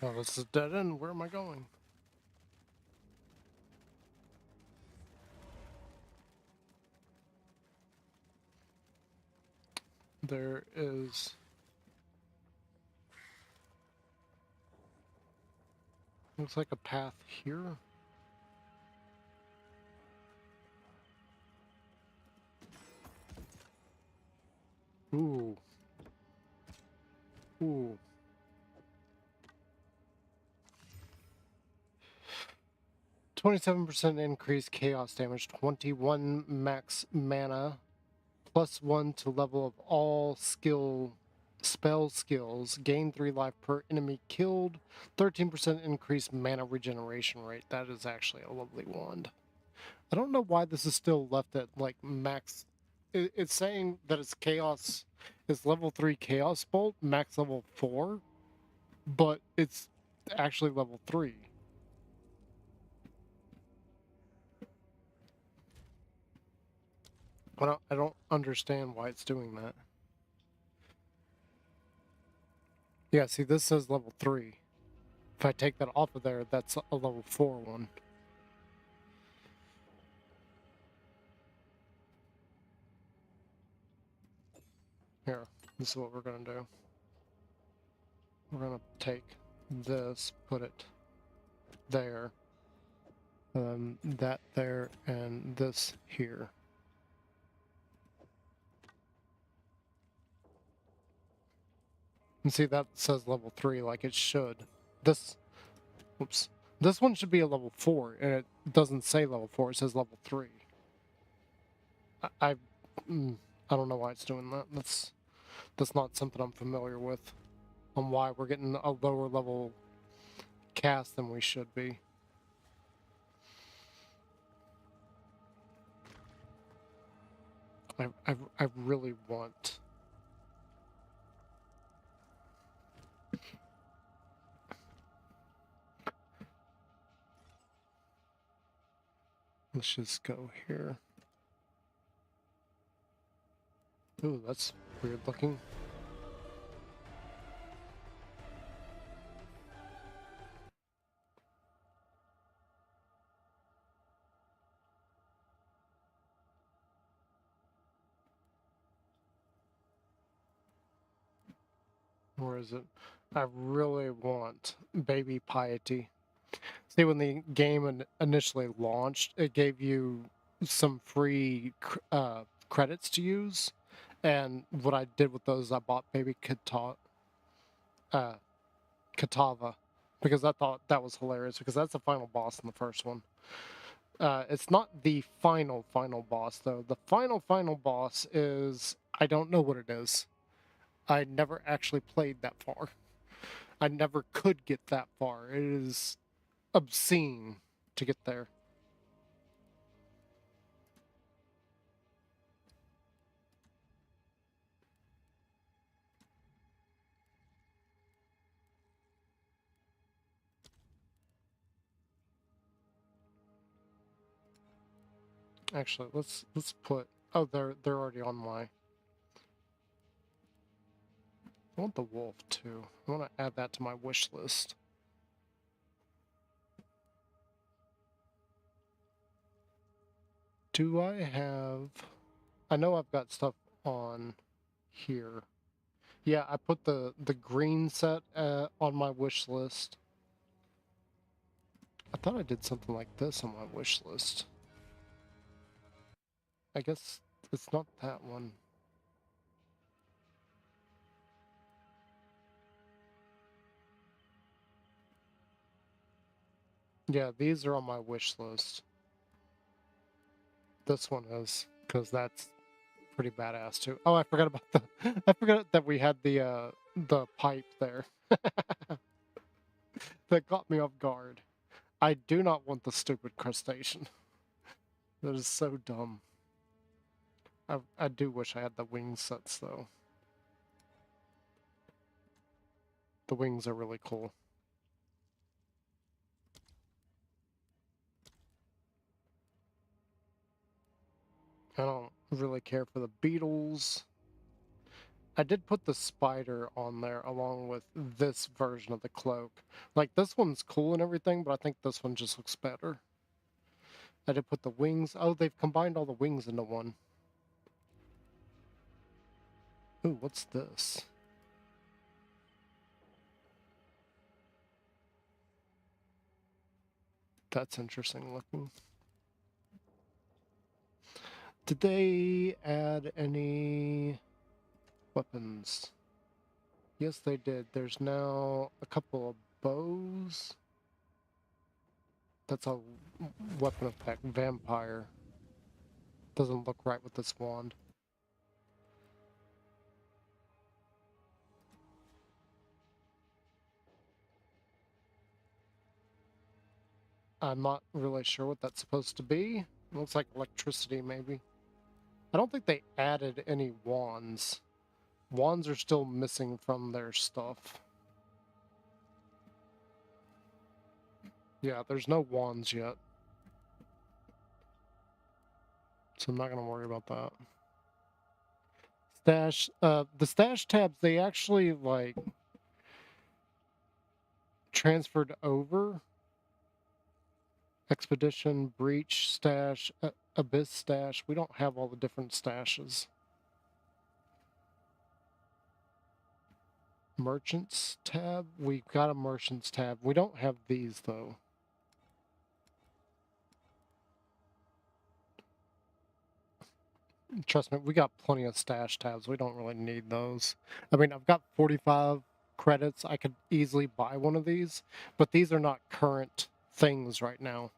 Oh, this is dead end. Where am I going? There is... Looks like a path here. Ooh. Ooh. 27% increased chaos damage, 21 max mana, +1 to level of all spell skills, gain 3 life per enemy killed, 13% increased mana regeneration rate. That is actually a lovely wand. I don't know why this is still left at like max. It's saying that it's chaos, it's level 3 chaos bolt, max level 4, but it's actually level 3. I don't understand why it's doing that. Yeah, see, this says level 3. If I take that off of there, that's a level 4 one. Here, this is what we're going to do. We're going to take this, put it there, that there, and this here. And see, that says level 3 like it should. This one should be a level 4, and it doesn't say level 4, it says level 3. I don't know why it's doing that. That's not something I'm familiar with on why we're getting a lower level cast than we should be. I really want... Let's just go here. Ooh, that's weird looking. Where is it? I really want Baby Piety. See, when the game initially launched, it gave you some free credits to use. And what I did with those, I bought Baby Katava. Because I thought that was hilarious, because that's the final boss in the first one. It's not the final boss, though. The final boss is I don't know what it is. I never actually played that far. I never could get that far. It is obscene to get there. Actually, let's put. Oh, they're already on my. I want the wolf too. I want to add that to my wish list. Do I have? I know I've got stuff on here. Yeah, I put the green set on my wish list. I thought I did something like this on my wish list. I guess it's not that one. Yeah, these are on my wish list. This one is, because that's pretty badass too. Oh, I forgot about the. I forgot that we had the pipe there. That caught me off guard. I do not want the stupid crustacean. That is so dumb. I do wish I had the wing sets though. The wings are really cool. I don't really care for the beetles. I did put the spider on there along with this version of the cloak. Like, this one's cool and everything, but I think this one just looks better. I did put the wings. Oh, they've combined all the wings into one. Ooh, what's this? That's interesting looking. Did they add any weapons? Yes, they did. There's now a couple of bows. That's a weapon effect. Vampire. Doesn't look right with this wand. I'm not really sure what that's supposed to be. It looks like electricity, maybe. I don't think they added any wands. Wands are still missing from their stuff. Yeah, there's no wands yet. So I'm not going to worry about that. Stash, the stash tabs, they actually, like, transferred over. Expedition, Breach, Stash, Abyss Stash. We don't have all the different stashes. Merchants tab. We've got a Merchants tab. We don't have these, though. Trust me, we got plenty of stash tabs. We don't really need those. I mean, I've got 45 credits. I could easily buy one of these, but these are not current things right now.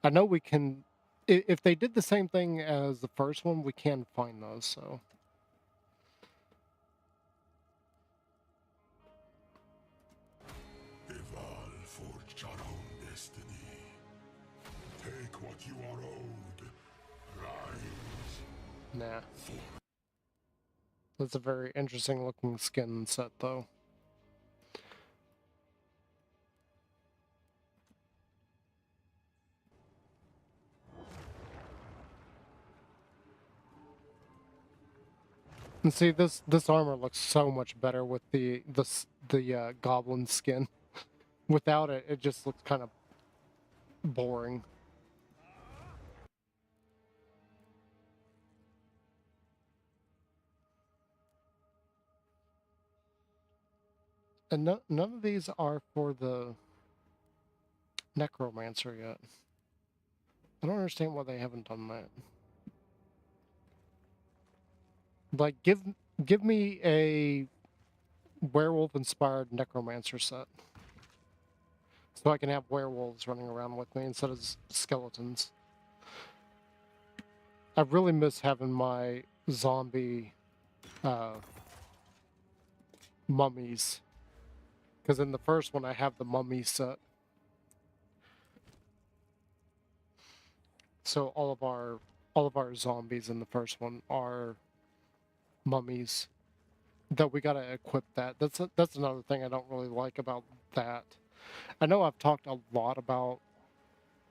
I know we can, if they did the same thing as the first one, we can find those, so. Evolve, forge our own destiny. Take what you are owed. Rise. Nah. That's a very interesting looking skin set, though. And see, this armor looks so much better with the goblin skin. Without it, it just looks kind of boring. And none of these are for the necromancer yet. I don't understand why they haven't done that. Like, give me a werewolf-inspired necromancer set. So I can have werewolves running around with me instead of skeletons. I really miss having my zombie mummies. Because in the first one I have the mummy set. So all of our zombies in the first one are mummies. That we gotta equip that. That's another thing I don't really like about that. I know I've talked a lot about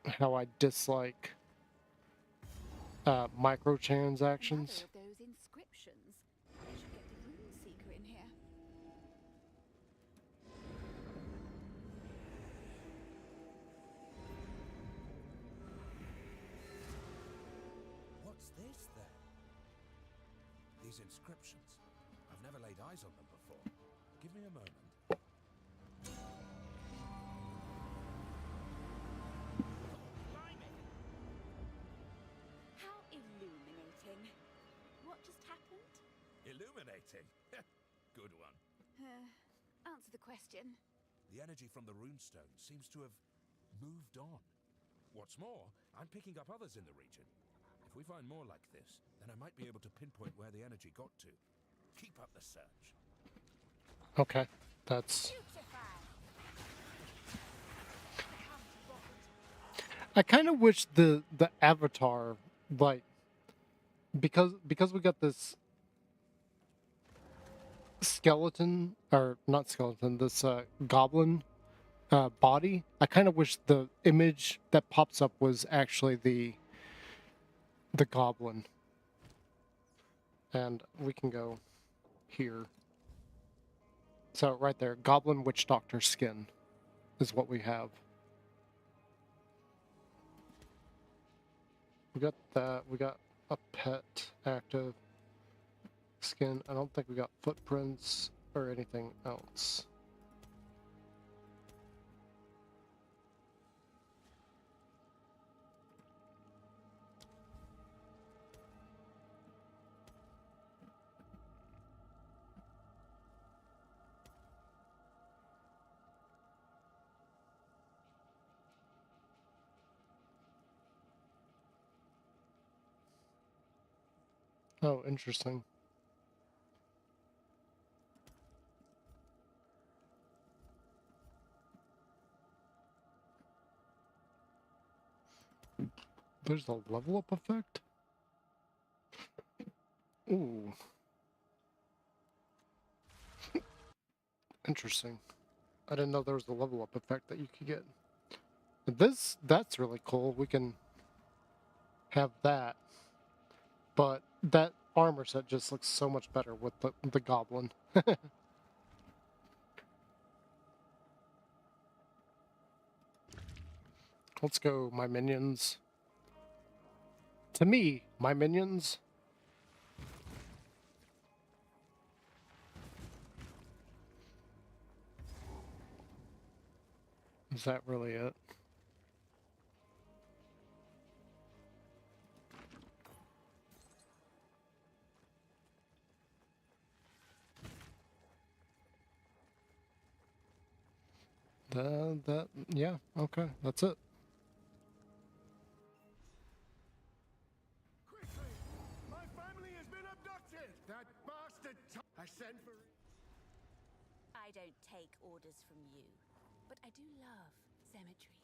how I dislike microtransactions. Another of those inscriptions. I should get the rune seeker in here. What's this then? These inscriptions. I've never laid eyes on them before. Give me a moment. How illuminating. What just happened? Illuminating. Good one. Answer the question. The energy from the runestone seems to have moved on. What's more, I'm picking up others in the region. If we find more like this, then I might be able to pinpoint where the energy got to. Keep up the search. Okay, that's... I kind of wish the avatar, like, because we got this skeleton, or not skeleton, this goblin body, I kind of wish the image that pops up was actually the goblin. And we can go here. So right there, Goblin Witch Doctor skin is what we have. We got that. We got a pet active skin. I don't think we got footprints or anything else. Oh, interesting. There's a level up effect? Ooh. Interesting. I didn't know there was a level up effect that you could get. That's really cool. We can have that. But that armor set just looks so much better with the goblin. Let's go, my minions. To me, my minions. Is that really it? Yeah, okay, that's it. Quickly! My family has been abducted! That bastard I sent for... I don't take orders from you, but I do love cemeteries.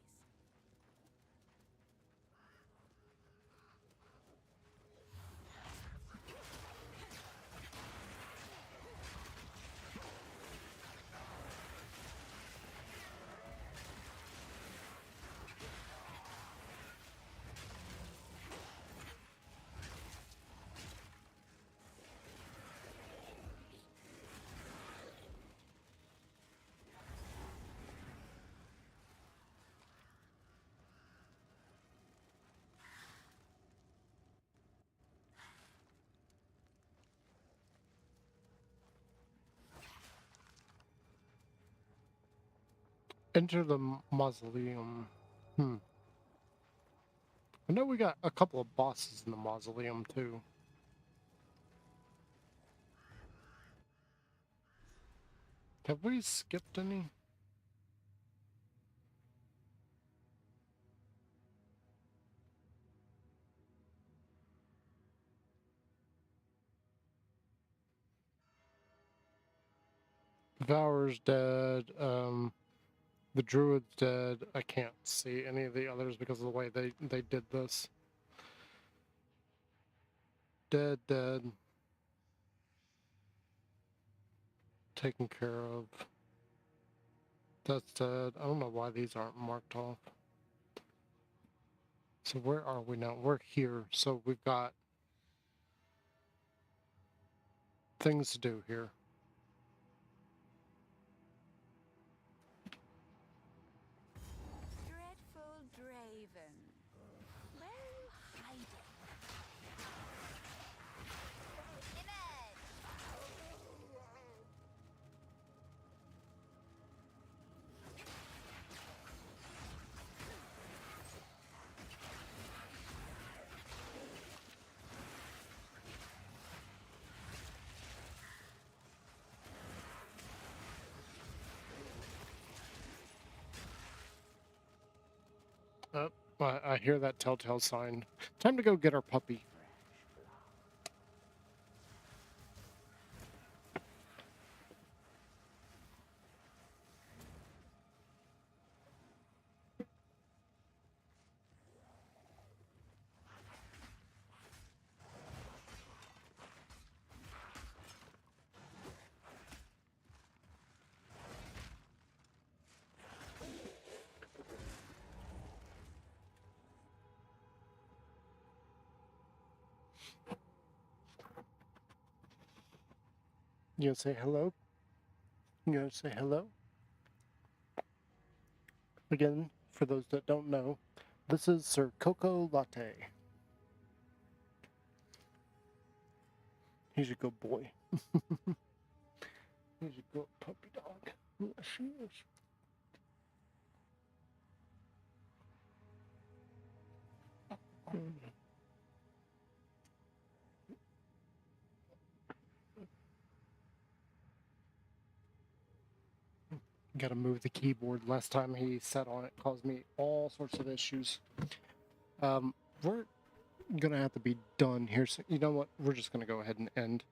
Enter the mausoleum. I know we got a couple of bosses in the mausoleum, too. Have we skipped any? Devourer's dead. The Druid's dead. I can't see any of the others because of the way they did this. Dead. Taken care of. That's dead. I don't know why these aren't marked off. So where are we now? We're here. So we've got things to do here. Dreadful Draven. Where are you hiding? Image! I hear that telltale sign. Time to go get our puppy. You gonna say hello? You gonna say hello? Again, for those that don't know, this is Sir Coco Latte. He's a good boy. He's a good puppy dog. Yes, he is. Gotta move the keyboard. Last time he sat on it caused me all sorts of issues. We're gonna have to be done here. So you know what? We're just gonna go ahead and end.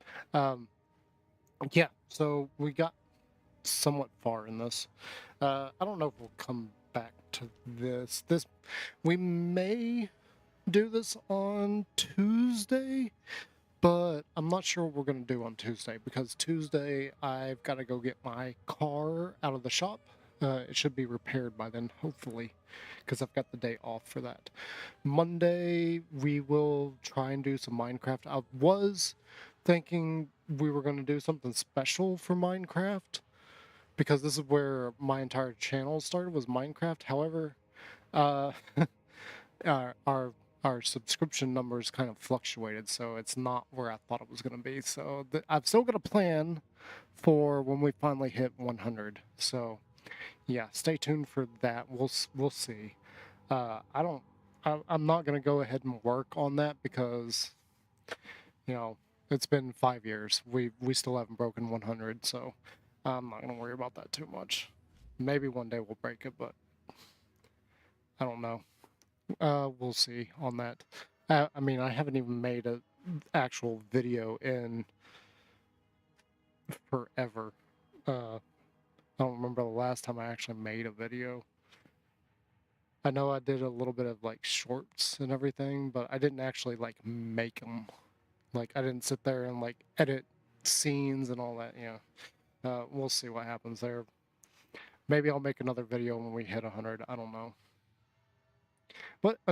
Yeah. So we got somewhat far in this. I don't know if we'll come back to this. We may do this on Tuesday, but I'm not sure what we're going to do on Tuesday because Tuesday I've got to go get my car out of the shop. It should be repaired by then, hopefully, because I've got the day off for that. Monday, we will try and do some Minecraft. I was thinking we were going to do something special for Minecraft because this is where my entire channel started, was Minecraft. However, uh, our subscription numbers kind of fluctuated, so it's not where I thought it was going to be. So I've still got a plan for when we finally hit 100. So yeah, stay tuned for that. We'll see. I'm not going to go ahead and work on that because, you know, it's been 5 years. We still haven't broken 100, so I'm not going to worry about that too much. Maybe one day we'll break it, but I don't know. We'll see on that. I mean, I haven't even made an actual video in forever. I don't remember the last time I actually made a video. I know I did a little bit of like shorts and everything, but I didn't actually like make them. Like I didn't sit there and like edit scenes and all that. We'll see what happens there. Maybe I'll make another video when we hit 100. I don't know. But